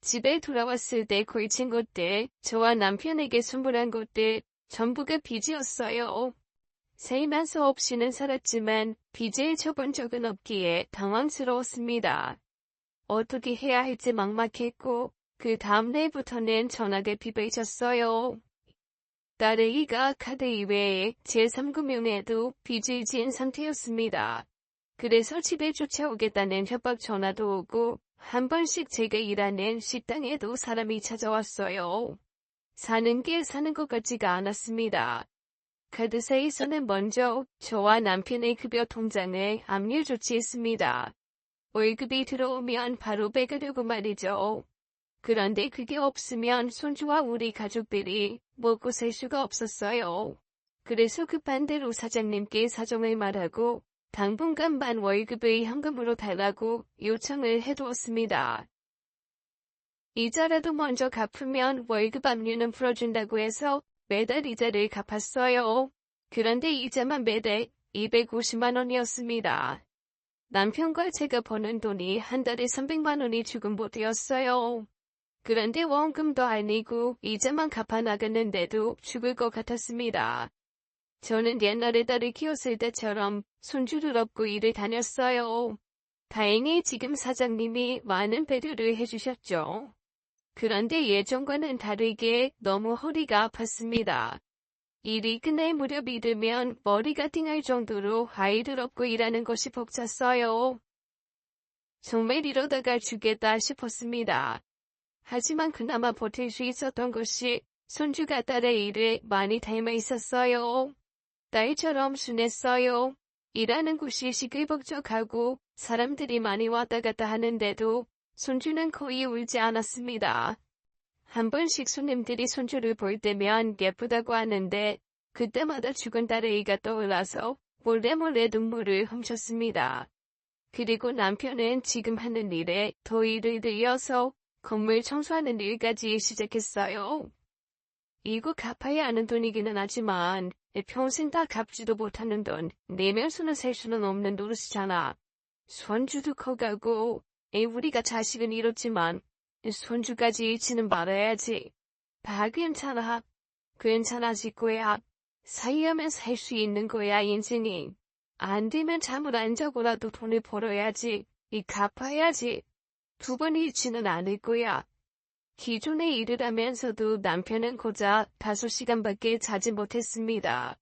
집에 돌아왔을 때 걸친 것들, 저와 남편에게 선물한 것들 전부가 빚이었어요. 살면서 없이는 살았지만 빚을 져본 적은 없기에 당황스러웠습니다. 어떻게 해야 할지 막막했고 그 다음 날부터는 전화가 비벼졌어요. 딸아이가 카드 이외에 제3금융에도 빚을 지은 상태였습니다. 그래서 집에 쫓아오겠다는 협박 전화도 오고 한 번씩 제가 일하는 식당에도 사람이 찾아왔어요. 사는 게 사는 것 같지가 않았습니다. 카드사에서는 먼저 저와 남편의 급여 통장을 압류 조치했습니다. 월급이 들어오면 바로 빼가려고 말이죠. 그런데 그게 없으면 손주와 우리 가족들이 먹고 살 수가 없었어요. 그래서 급한 대로 사장님께 사정을 말하고 당분간 반 월급을 현금으로 달라고 요청을 해두었습니다. 이자라도 먼저 갚으면 월급 압류는 풀어준다고 해서 매달 이자를 갚았어요. 그런데 이자만 매달 250만 원이었습니다. 남편과 제가 버는 돈이 한 달에 300만 원이 죽음보 되었어요. 그런데 원금도 아니고 이자만 갚아 나갔는데도 죽을 것 같았습니다. 저는 옛날에 딸을 키웠을 때처럼 손주를 업고 일을 다녔어요. 다행히 지금 사장님이 많은 배려를 해주셨죠. 그런데 예전과는 다르게 너무 허리가 아팠습니다. 일이 끝날 무렵이 되면 머리가 띵할 정도로 아이를 업고 일하는 것이 벅찼어요. 정말 이러다가 죽겠다 싶었습니다. 하지만 그나마 버틸 수 있었던 것이 손주가 딸의 일에 많이 닮아 있었어요. 딸처럼 순했어요. 일하는 곳이 시끌벅적하고 사람들이 많이 왔다 갔다 하는데도 손주는 거의 울지 않았습니다. 한 번씩 손님들이 손주를 볼 때면 예쁘다고 하는데 그때마다 죽은 딸아이가 떠올라서 몰래 눈물을 훔쳤습니다. 그리고 남편은 지금 하는 일에 더 일을 들여서 건물 청소하는 일까지 시작했어요. 이거 갚아야 하는 돈이기는 하지만 평생 다 갚지도 못하는 돈 내면서는 살 수는 없는 노릇이잖아. 손주도 커가고 우리가 자식은 이렇지만 손주까지 잃지는 말아야지. 다 괜찮아. 괜찮아질 거야. 살려면 살 수 있는 거야 인생이. 안 되면 잠을 안 자고라도 돈을 벌어야지. 갚아야지. 2번 잃지는 않을 거야. 기존에 일을 하면서도 남편은 고작 5시간밖에 자지 못했습니다.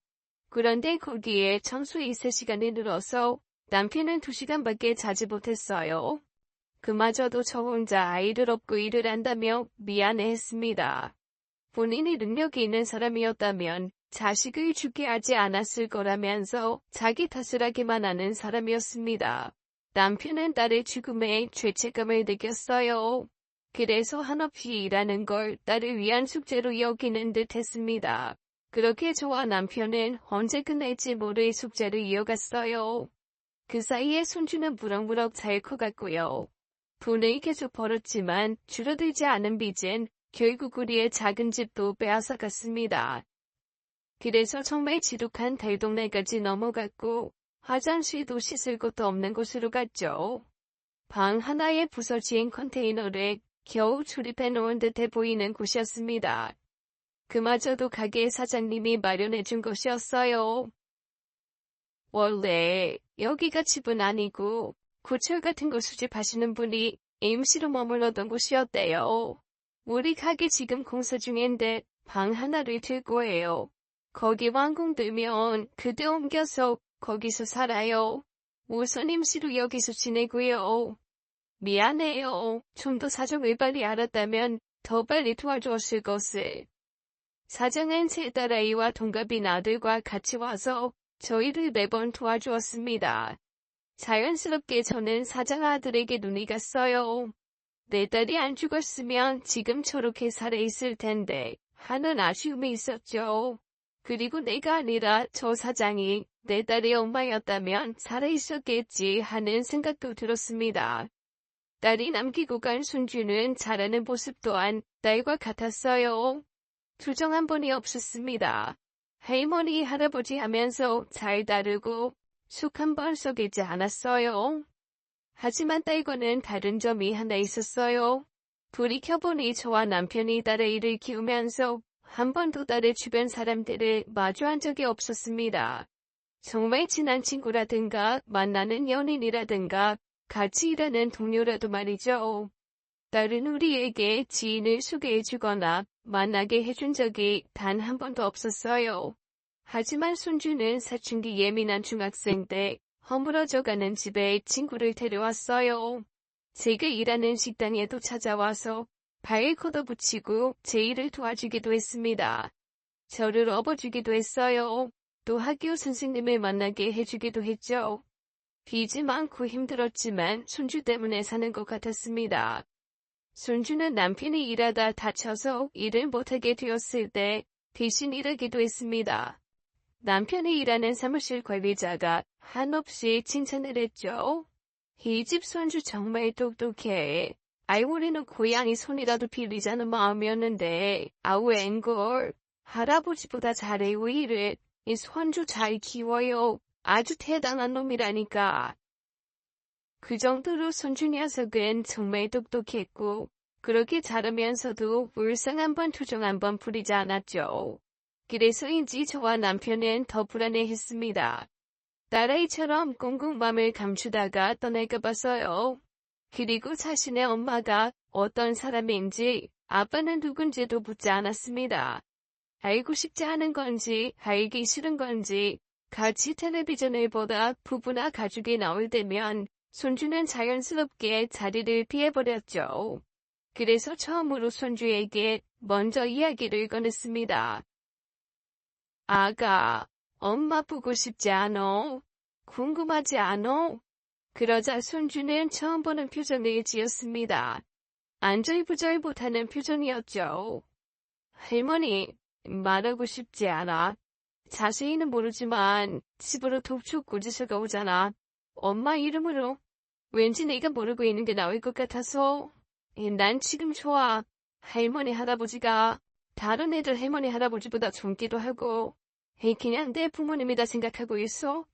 그런데 거기에 청소 3시간이 늘어서 남편은 2시간밖에 자지 못했어요. 그마저도 저 혼자 아이를 업고 일을 한다며 미안해했습니다. 본인이 능력이 있는 사람이었다면 자식을 죽게 하지 않았을 거라면서 자기 탓을 하기만 하는 사람이었습니다. 남편은 딸의 죽음에 죄책감을 느꼈어요. 그래서 한없이 일하는 걸 딸을 위한 숙제로 여기는 듯 했습니다. 그렇게 저와 남편은 언제 끝날지 모를 숙제를 이어갔어요. 그 사이에 손주는 무럭무럭 잘 커갔고요. 돈을 계속 벌었지만 줄어들지 않은 빚은 결국 우리의 작은 집도 빼앗아갔습니다. 그래서 정말 지독한 달동네까지 넘어갔고 화장실도 씻을 곳도 없는 곳으로 갔죠. 방 하나에 부서진 컨테이너를 겨우 조립해 놓은 듯해 보이는 곳이었습니다. 그마저도 가게 사장님이 마련해 준 것이었어요. 원래 여기가 집은 아니고 고철 같은 거 수집하시는 분이 임시로 머물러던 곳이었대요. 우리 가게 지금 공사 중인데 방 하나를 들 거예요. 거기 완공되면 그때 옮겨서 거기서 살아요. 우선 임시로 여기서 지내고요. 미안해요. 좀 더 사정을 빨리 알았다면 더 빨리 도와주었을 것을. 사장은 세 딸아이와 동갑인 아들과 같이 와서 저희를 매번 도와주었습니다. 자연스럽게 저는 사장 아들에게 눈이 갔어요. 내 딸이 안 죽었으면 지금 저렇게 살아있을 텐데 하는 아쉬움이 있었죠. 그리고 내가 아니라 저 사장이 내 딸의 엄마였다면 살아있었겠지 하는 생각도 들었습니다. 딸이 남기고 간 손주는 자라는 모습 또한 딸과 같았어요. 투정 한 번이 없었습니다. 할머니, 할아버지 하면서 잘 다루고 속 한 번 썩이지 않았어요. 하지만 딸과는 다른 점이 하나 있었어요. 돌이켜보니 저와 남편이 딸의 일을 키우면서 한 번도 딸의 주변 사람들을 마주한 적이 없었습니다. 정말 친한 친구라든가 만나는 연인이라든가 같이 일하는 동료라도 말이죠. 딸은 우리에게 지인을 소개해주거나 만나게 해준 적이 단 한 번도 없었어요. 하지만 손주는 사춘기 예민한 중학생 때 허물어져가는 집에 친구를 데려왔어요. 제가 일하는 식당에도 찾아와서 발을 걷어붙이고 제 일을 도와주기도 했습니다. 저를 업어주기도 했어요. 또 학교 선생님을 만나게 해주기도 했죠. 빚이 많고 힘들었지만 손주 때문에 사는 것 같았습니다. 손주는 남편이 일하다 다쳐서 일을 못하게 되었을 때 대신 일하기도 했습니다. 남편이 일하는 사무실 관리자가 한없이 칭찬을 했죠. 이 집 손주 정말 똑똑해. 우리는 고양이 손이라도 빌리자는 마음이었는데 웬걸. 할아버지보다 잘해 왜 이래. 이 손주 잘 키워요. 아주 대단한 놈이라니까. 그 정도로 손주 녀석은 정말 똑똑했고 그렇게 자라면서도 울상 한 번 투정 한 번 부리지 않았죠. 그래서인지 저와 남편은 더 불안해했습니다. 딸아이처럼 꽁꽁 맘을 감추다가 떠날까 봐서요. 그리고 자신의 엄마가 어떤 사람인지 아빠는 누군지도 묻지 않았습니다. 알고 싶지 않은 건지 알기 싫은 건지 같이 텔레비전을 보다 부부나 가족이 나올 때면 손주는 자연스럽게 자리를 피해버렸죠. 그래서 처음으로 손주에게 먼저 이야기를 꺼냈습니다. 아가, 엄마 보고 싶지 않어? 궁금하지 않어? 그러자 손주는 처음 보는 표정을 지었습니다. 안절부절 못하는 표정이었죠. 할머니, 말하고 싶지 않아. 자세히는 모르지만 집으로 독촉 고지서가 오잖아. 엄마 이름으로. 왠지 내가 모르고 있는 게 나올 것 같아서. 난 지금 좋아. 할머니 할아버지가 다른 애들 할머니 할아버지보다 젊기도 하고 그냥 내 부모님이다 생각하고 있어.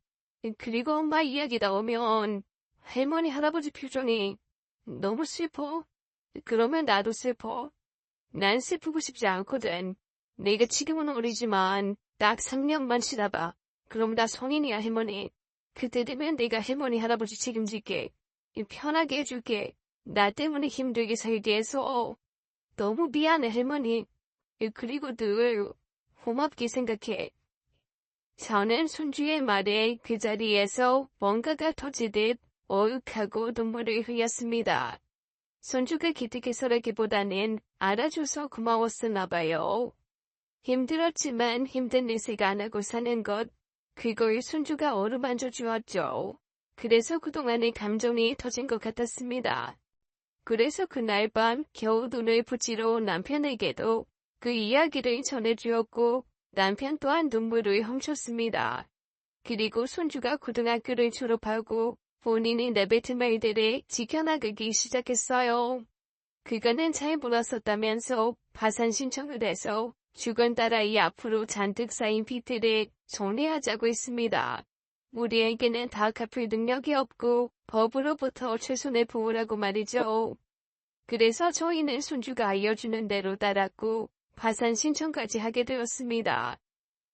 그리고 엄마 이야기 나오면 할머니 할아버지 표정이 너무 슬퍼. 그러면 나도 슬퍼. 난 슬프고 싶지 않거든. 내가 지금은 어리지만 딱 3년만 지나봐. 그럼 나 성인이야 할머니. 그때 되면 내가 할머니 할아버지 책임질게. 편하게 해줄게. 나 때문에 힘들게 살게 해서 너무 미안해 할머니. 그리고 늘 고맙게 생각해. 저는 손주의 말에 그 자리에서 뭔가가 터지듯 어육하고 눈물을 흘렸습니다. 손주가 기특해서라기보다는 알아줘서 고마웠었나 봐요. 힘들었지만 힘든 내색 안 하고 사는 것, 그걸 손주가 어루만져 주었죠. 그래서 그동안의 감정이 터진 것 같았습니다. 그래서 그날 밤 겨우 눈을 붙이러 온 남편에게도 그 이야기를 전해주었고 남편 또한 눈물을 훔쳤습니다. 그리고 손주가 고등학교를 졸업하고 본인이 내뱉은 말들을 지켜나가기 시작했어요. 그거는 잘 몰랐었다면서 파산 신청을 해서 죽은 딸아이 앞으로 잔뜩 쌓인 빚들을 정리하자고 했습니다. 우리에게는 다 갚을 능력이 없고 법으로부터 최선의 보호라고 말이죠. 그래서 저희는 손주가 알려주는 대로 따랐고 파산 신청까지 하게 되었습니다.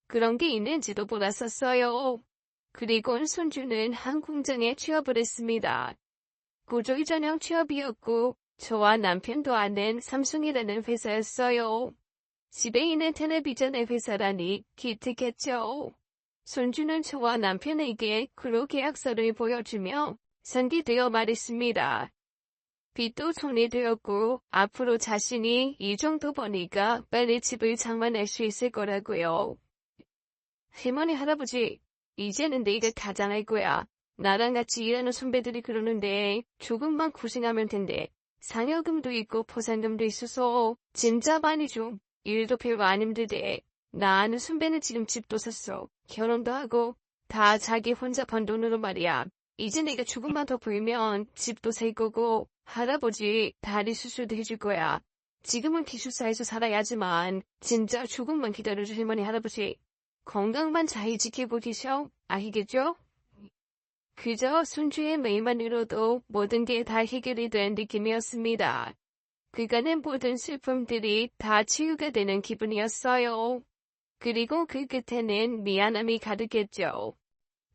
그런 게 있는지도 몰랐었어요. 그리고 손주는 한 공장에 취업을 했습니다. 고졸 전형 취업이었고 저와 남편도 아는 삼성이라는 회사였어요. 집에 있는 텔레비전의 회사라니 기특했죠. 손주는 저와 남편에게 근로계약서를 보여주며 선기되어 말했습니다. 빚도 정리되었고 앞으로 자신이 이 정도 버니까 빨리 집을 장만할 수 있을 거라고요. 할머니 할아버지, 이제는 내가 가장할 거야. 나랑 같이 일하는 선배들이 그러는데 조금만 고생하면 된대. 상여금도 있고 포상금도 있어서 진짜 많이 좀 일도 별로 안 힘들대. 나 아는 선배는 지금 집도 샀어. 결혼도 하고 다 자기 혼자 번 돈으로 말이야. 이제 내가 조금만 더 벌면 집도 살 거고 할아버지 다리 수술도 해줄 거야. 지금은 기숙사에서 살아야지만 진짜 조금만 기다려줘 할머니 할아버지. 건강만 잘 지키고 계셔. 아시겠죠? 그저 손주의 말만으로도 모든 게 다 해결이 된 느낌이었습니다. 그간의 모든 슬픔들이 다 치유가 되는 기분이었어요. 그리고 그 끝에는 미안함이 가득했죠.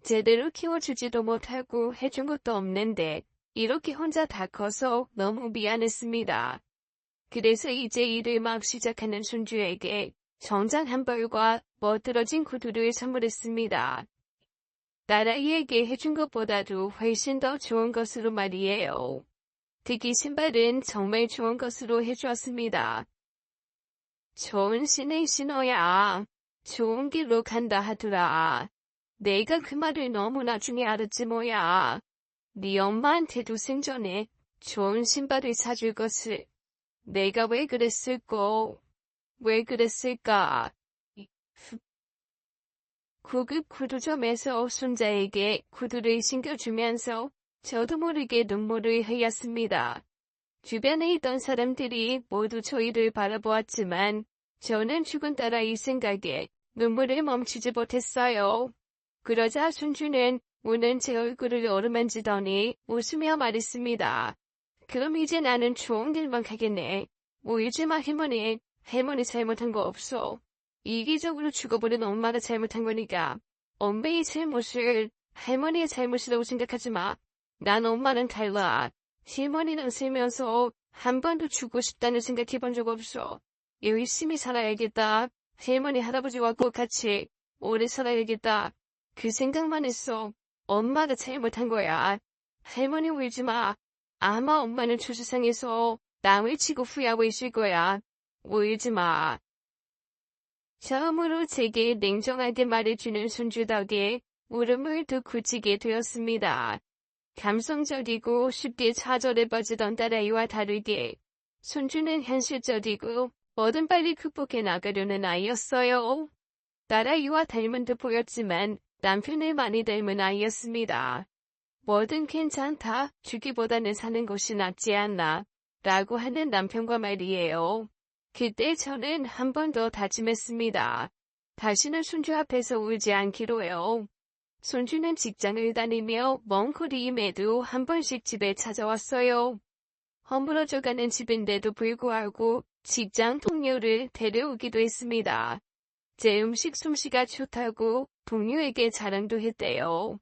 제대로 키워주지도 못하고 해준 것도 없는데 이렇게 혼자 다 커서 너무 미안했습니다. 그래서 이제 일을 막 시작하는 손주에게 정장 한 벌과 멋들어진 구두를 선물했습니다. 딸아이에게 해준 것보다도 훨씬 더 좋은 것으로 말이에요. 특히 신발은 정말 좋은 것으로 해주었습니다. 좋은 신을 신어야 좋은 길로 간다 하더라. 내가 그 말을 너무 나중에 알았지 뭐야. 네 엄마한테도 생전에 좋은 신발을 사줄 것을. 내가 왜 그랬을까? 왜 그랬을까? 고급 구두점에서 손자에게 구두를 신겨주면서 저도 모르게 눈물을 흘렸습니다. 주변에 있던 사람들이 모두 저희를 바라보았지만 저는 죽은 딸아이 생각에 눈물을 멈추지 못했어요. 그러자 손주는 우는 제 얼굴을 어루만지더니 웃으며 말했습니다. 그럼 이제 나는 좋은 길만 가겠네. 울지 마 할머니. 할머니 잘못한 거 없어. 이기적으로 죽어버린 엄마가 잘못한 거니까. 엄마의 잘못을 할머니의 잘못이라고 생각하지 마. 난 엄마는 달라. 할머니는 살면서 한 번도 죽고 싶다는 생각 해본 적 없어. 열심히 살아야겠다. 할머니 할아버지와 꼭 같이 오래 살아야겠다. 그 생각만 했어. 엄마가 잘못한 거야. 할머니 울지 마. 아마 엄마는 조세상에서 남을 치고 후회하고 있을 거야. 울지 마. 처음으로 제게 냉정하게 말해주는 손주 덕에 울음을 더 굳히게 되었습니다. 감성적이고 쉽게 좌절에 빠지던 딸아이와 다르게 손주는 현실적이고 뭐든 빨리 극복해 나가려는 아이였어요. 딸아이와 닮은 듯 보였지만 남편을 많이 닮은 아이였습니다. 뭐든 괜찮다, 죽기보다는 사는 것이 낫지 않나, 라고 하는 남편과 말이에요. 그때 저는 한 번 더 다짐했습니다. 다시는 손주 앞에서 울지 않기로요. 손주는 직장을 다니며 먼 거리임에도 한 번씩 집에 찾아왔어요. 허물어져가는 집인데도 불구하고 직장 동료를 데려오기도 했습니다. 제 음식 솜씨가 좋다고 동료에게 자랑도 했대요.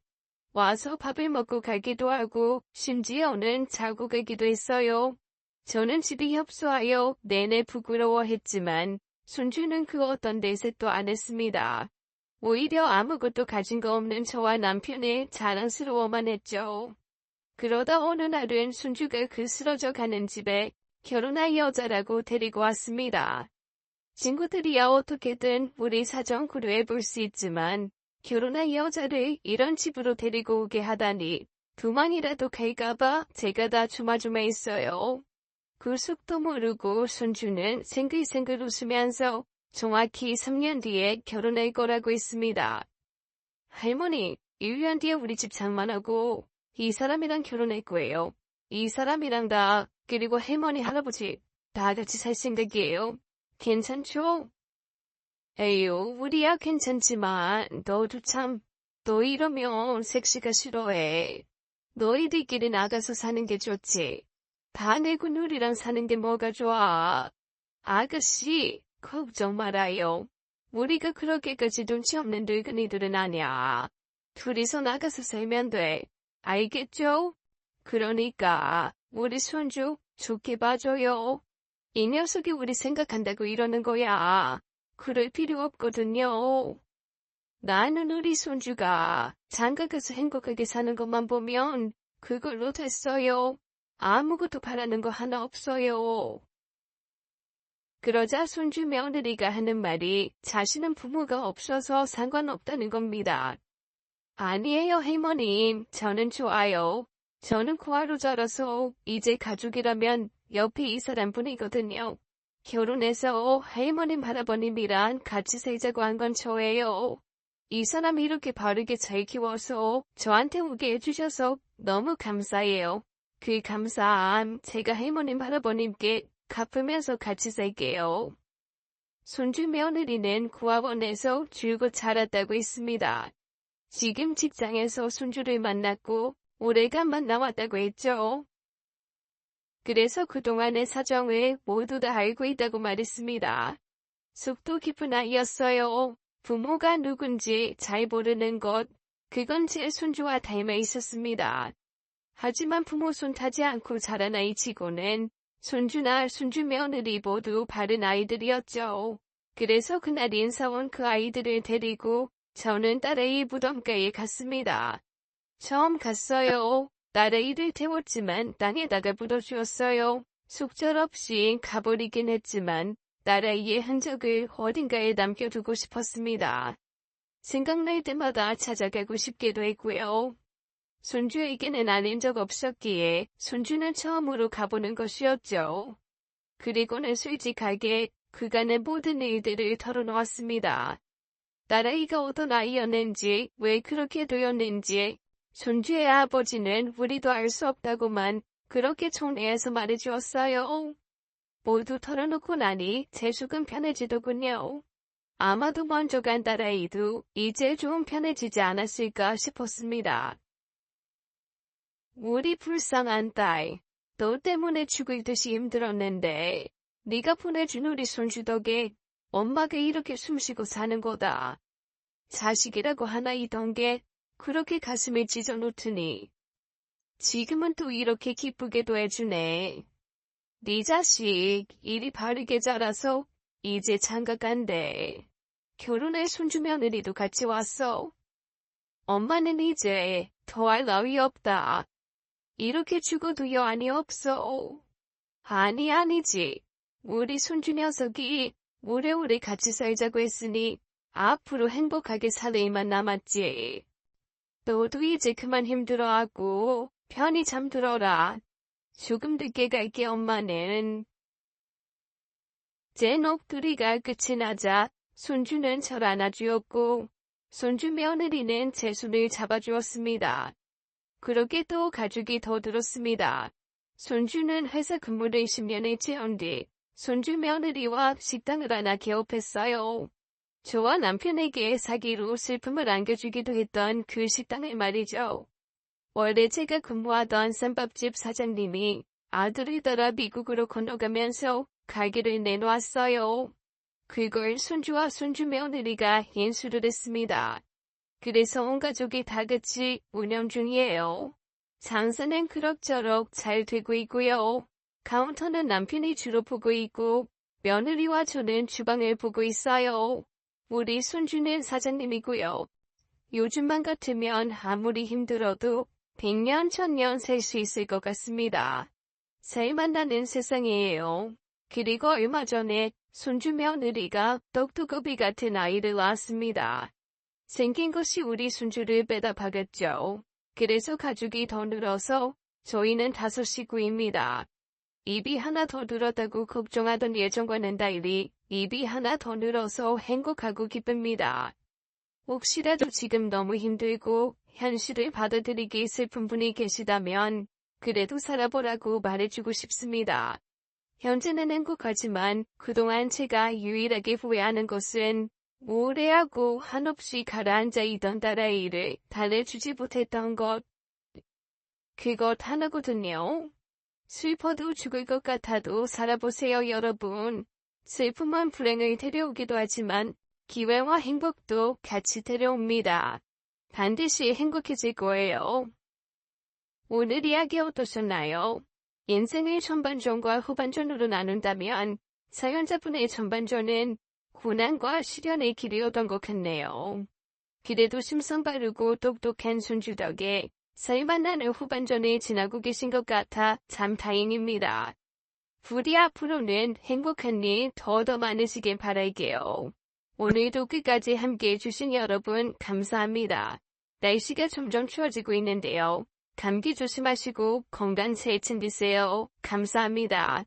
와서 밥을 먹고 가기도 하고 심지어는 자고 가기도 했어요. 저는 집이 협소하여 내내 부끄러워했지만 손주는 그 어떤 내색도 안 했습니다. 오히려 아무것도 가진 거 없는 저와 남편을 자랑스러워만 했죠. 그러다 어느 날은 손주가 그 쓰러져 가는 집에 결혼할 여자라고 데리고 왔습니다. 친구들이야 어떻게든 우리 사정 고려해 볼 수 있지만 결혼할 여자를 이런 집으로 데리고 오게 하다니 도망이라도 갈까봐 제가 다 조마조마했어요. 그 속도 모르고 손주는 생글생글 웃으면서 정확히 3년 뒤에 결혼할 거라고 했습니다. 할머니, 1년 뒤에 우리 집 장만하고 이 사람이랑 결혼했고요. 이 사람이랑 그리고 할머니, 할아버지 다 같이 살 생각이에요. 괜찮죠? 에휴, 우리야 괜찮지만 너도 참, 너 이러면 섹시가 싫어해. 너희들끼리 나가서 사는 게 좋지. 다 내고 누리랑 사는 게 뭐가 좋아. 아가씨, 걱정 말아요. 우리가 그렇게까지 눈치 없는 늙은이들은 아니야. 둘이서 나가서 살면 돼. 알겠죠? 그러니까 우리 손주 좋게 봐줘요. 이 녀석이 우리 생각한다고 이러는 거야. 그럴 필요 없거든요. 나는 우리 손주가 장가가서 행복하게 사는 것만 보면 그걸로 됐어요. 아무것도 바라는 거 하나 없어요. 그러자 손주 며느리가 하는 말이 자신은 부모가 없어서 상관없다는 겁니다. 아니에요, 할머님. 저는 좋아요. 저는 고아로 자라서 이제 가족이라면 옆에 이 사람뿐이거든요. 결혼해서 할머님, 할아버님이랑 같이 살자고 한 건 저예요. 이 사람이 이렇게 바르게 잘 키워서 저한테 오게 해주셔서 너무 감사해요. 그 감사함 제가 할머님, 할아버님께 갚으면서 같이 살게요. 손주 며느리는 고아원에서 줄곧 자랐다고 했습니다. 지금 직장에서 손주를 만났고 오래간만 나왔다고 했죠. 그래서 그동안의 사정을 모두 다 알고 있다고 말했습니다. 속도 깊은 아이였어요. 부모가 누군지 잘 모르는 것, 그건 제 손주와 닮아 있었습니다. 하지만 부모 손 타지 않고 자란 아이치고는 손주나 손주 며느리 모두 바른 아이들이었죠. 그래서 그날 인사 온 그 아이들을 데리고 저는 딸아이 무덤가에 갔습니다. 처음 갔어요. 딸아이를 태웠지만 땅에다가 묻어주었어요. 속절없이 가버리긴 했지만 딸아이의 흔적을 어딘가에 남겨두고 싶었습니다. 생각날 때마다 찾아가고 싶기도 했고요. 손주에게는 아는 적 없었기에 손주는 처음으로 가보는 것이었죠. 그리고는 솔직하게 그간의 모든 일들을 털어놓았습니다. 딸아이가 어떤 아이였는지, 왜 그렇게 되었는지, 손주의 아버지는 우리도 알 수 없다고만 그렇게 총애해서 말해주었어요. 모두 털어놓고 나니 제 속은 편해지더군요. 아마도 먼저 간 딸아이도 이제 좀 편해지지 않았을까 싶었습니다. 우리 불쌍한 딸, 너 때문에 죽을 듯이 힘들었는데 네가 보내준 우리 손주 덕에 엄마가 이렇게 숨쉬고 사는 거다. 자식이라고 하나 있던 게 그렇게 가슴에 찢어놓더니 지금은 또 이렇게 기쁘게도 해주네. 네 자식 이리 바르게 자라서 이제 장가 간대. 결혼할 손주 며느리도 같이 왔어. 엄마는 이제 더할 나위 없다. 이렇게 죽어도 여한이 없어. 아니지. 우리 손주 녀석이 오래오래 같이 살자고 했으니 앞으로 행복하게 살 일만 남았지. 너도 이제 그만 힘들어하고 편히 잠들어라. 조금 늦게 갈게 엄마는. 제 녹두리가 끝이 나자 손주는 절 안아주었고 손주 며느리는 제 손을 잡아주었습니다. 그렇게 또 가족이 더 들었습니다. 손주는 회사 근무를 10년을 채운 뒤 손주 며느리와 식당을 하나 개업했어요. 저와 남편에게 사기로 슬픔을 안겨주기도 했던 그 식당을 말이죠. 원래 제가 근무하던 쌈밥집 사장님이 아들을 따라 미국으로 건너가면서 가게를 내놓았어요. 그걸 손주와 손주 며느리가 인수를 했습니다. 그래서 온 가족이 다 같이 운영 중이에요. 장사는 그럭저럭 잘 되고 있고요. 카운터는 남편이 주로 보고 있고 며느리와 저는 주방을 보고 있어요. 우리 손주는 사장님이고요. 요즘만 같으면 아무리 힘들어도 100년, 1000년 살 수 있을 것 같습니다. 잘 만나는 세상이에요. 그리고 얼마 전에 손주 며느리가 똑똑거비 같은 아이를 낳았습니다. 생긴 것이 우리 손주를 빼다 박았죠. 그래서 가족이 더 늘어서 저희는 5 식구입니다. 입이 하나 더 늘었다고 걱정하던 예전과는 달리 입이 하나 더 늘어서 행복하고 기쁩니다. 혹시라도 지금 너무 힘들고 현실을 받아들이기 슬픈 분이 계시다면 그래도 살아보라고 말해주고 싶습니다. 현재는 행복하지만 그동안 제가 유일하게 후회하는 것은 우울해하고 한없이 가라앉아 있던 딸의 일을 달래주지 못했던 것. 그것 하나거든요. 슬퍼도 죽을 것 같아도 살아보세요, 여러분. 슬픔은 불행을 데려오기도 하지만 기회와 행복도 같이 데려옵니다. 반드시 행복해질 거예요. 오늘 이야기 어떠셨나요? 인생을 전반전과 후반전으로 나눈다면 사연자분의 전반전은 고난과 시련의 길이었던 것 같네요. 그래도 심성 바르고 똑똑한 손주 덕에 잘 만나는 후반전을 지나고 계신 것 같아 참 다행입니다. 부디 앞으로는 행복한 일 더 많으시길 바랄게요. 오늘도 끝까지 함께 해주신 여러분 감사합니다. 날씨가 점점 추워지고 있는데요. 감기 조심하시고 건강 잘 챙기세요. 감사합니다.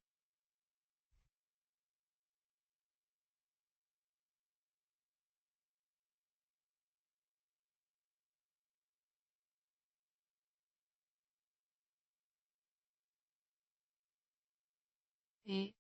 네.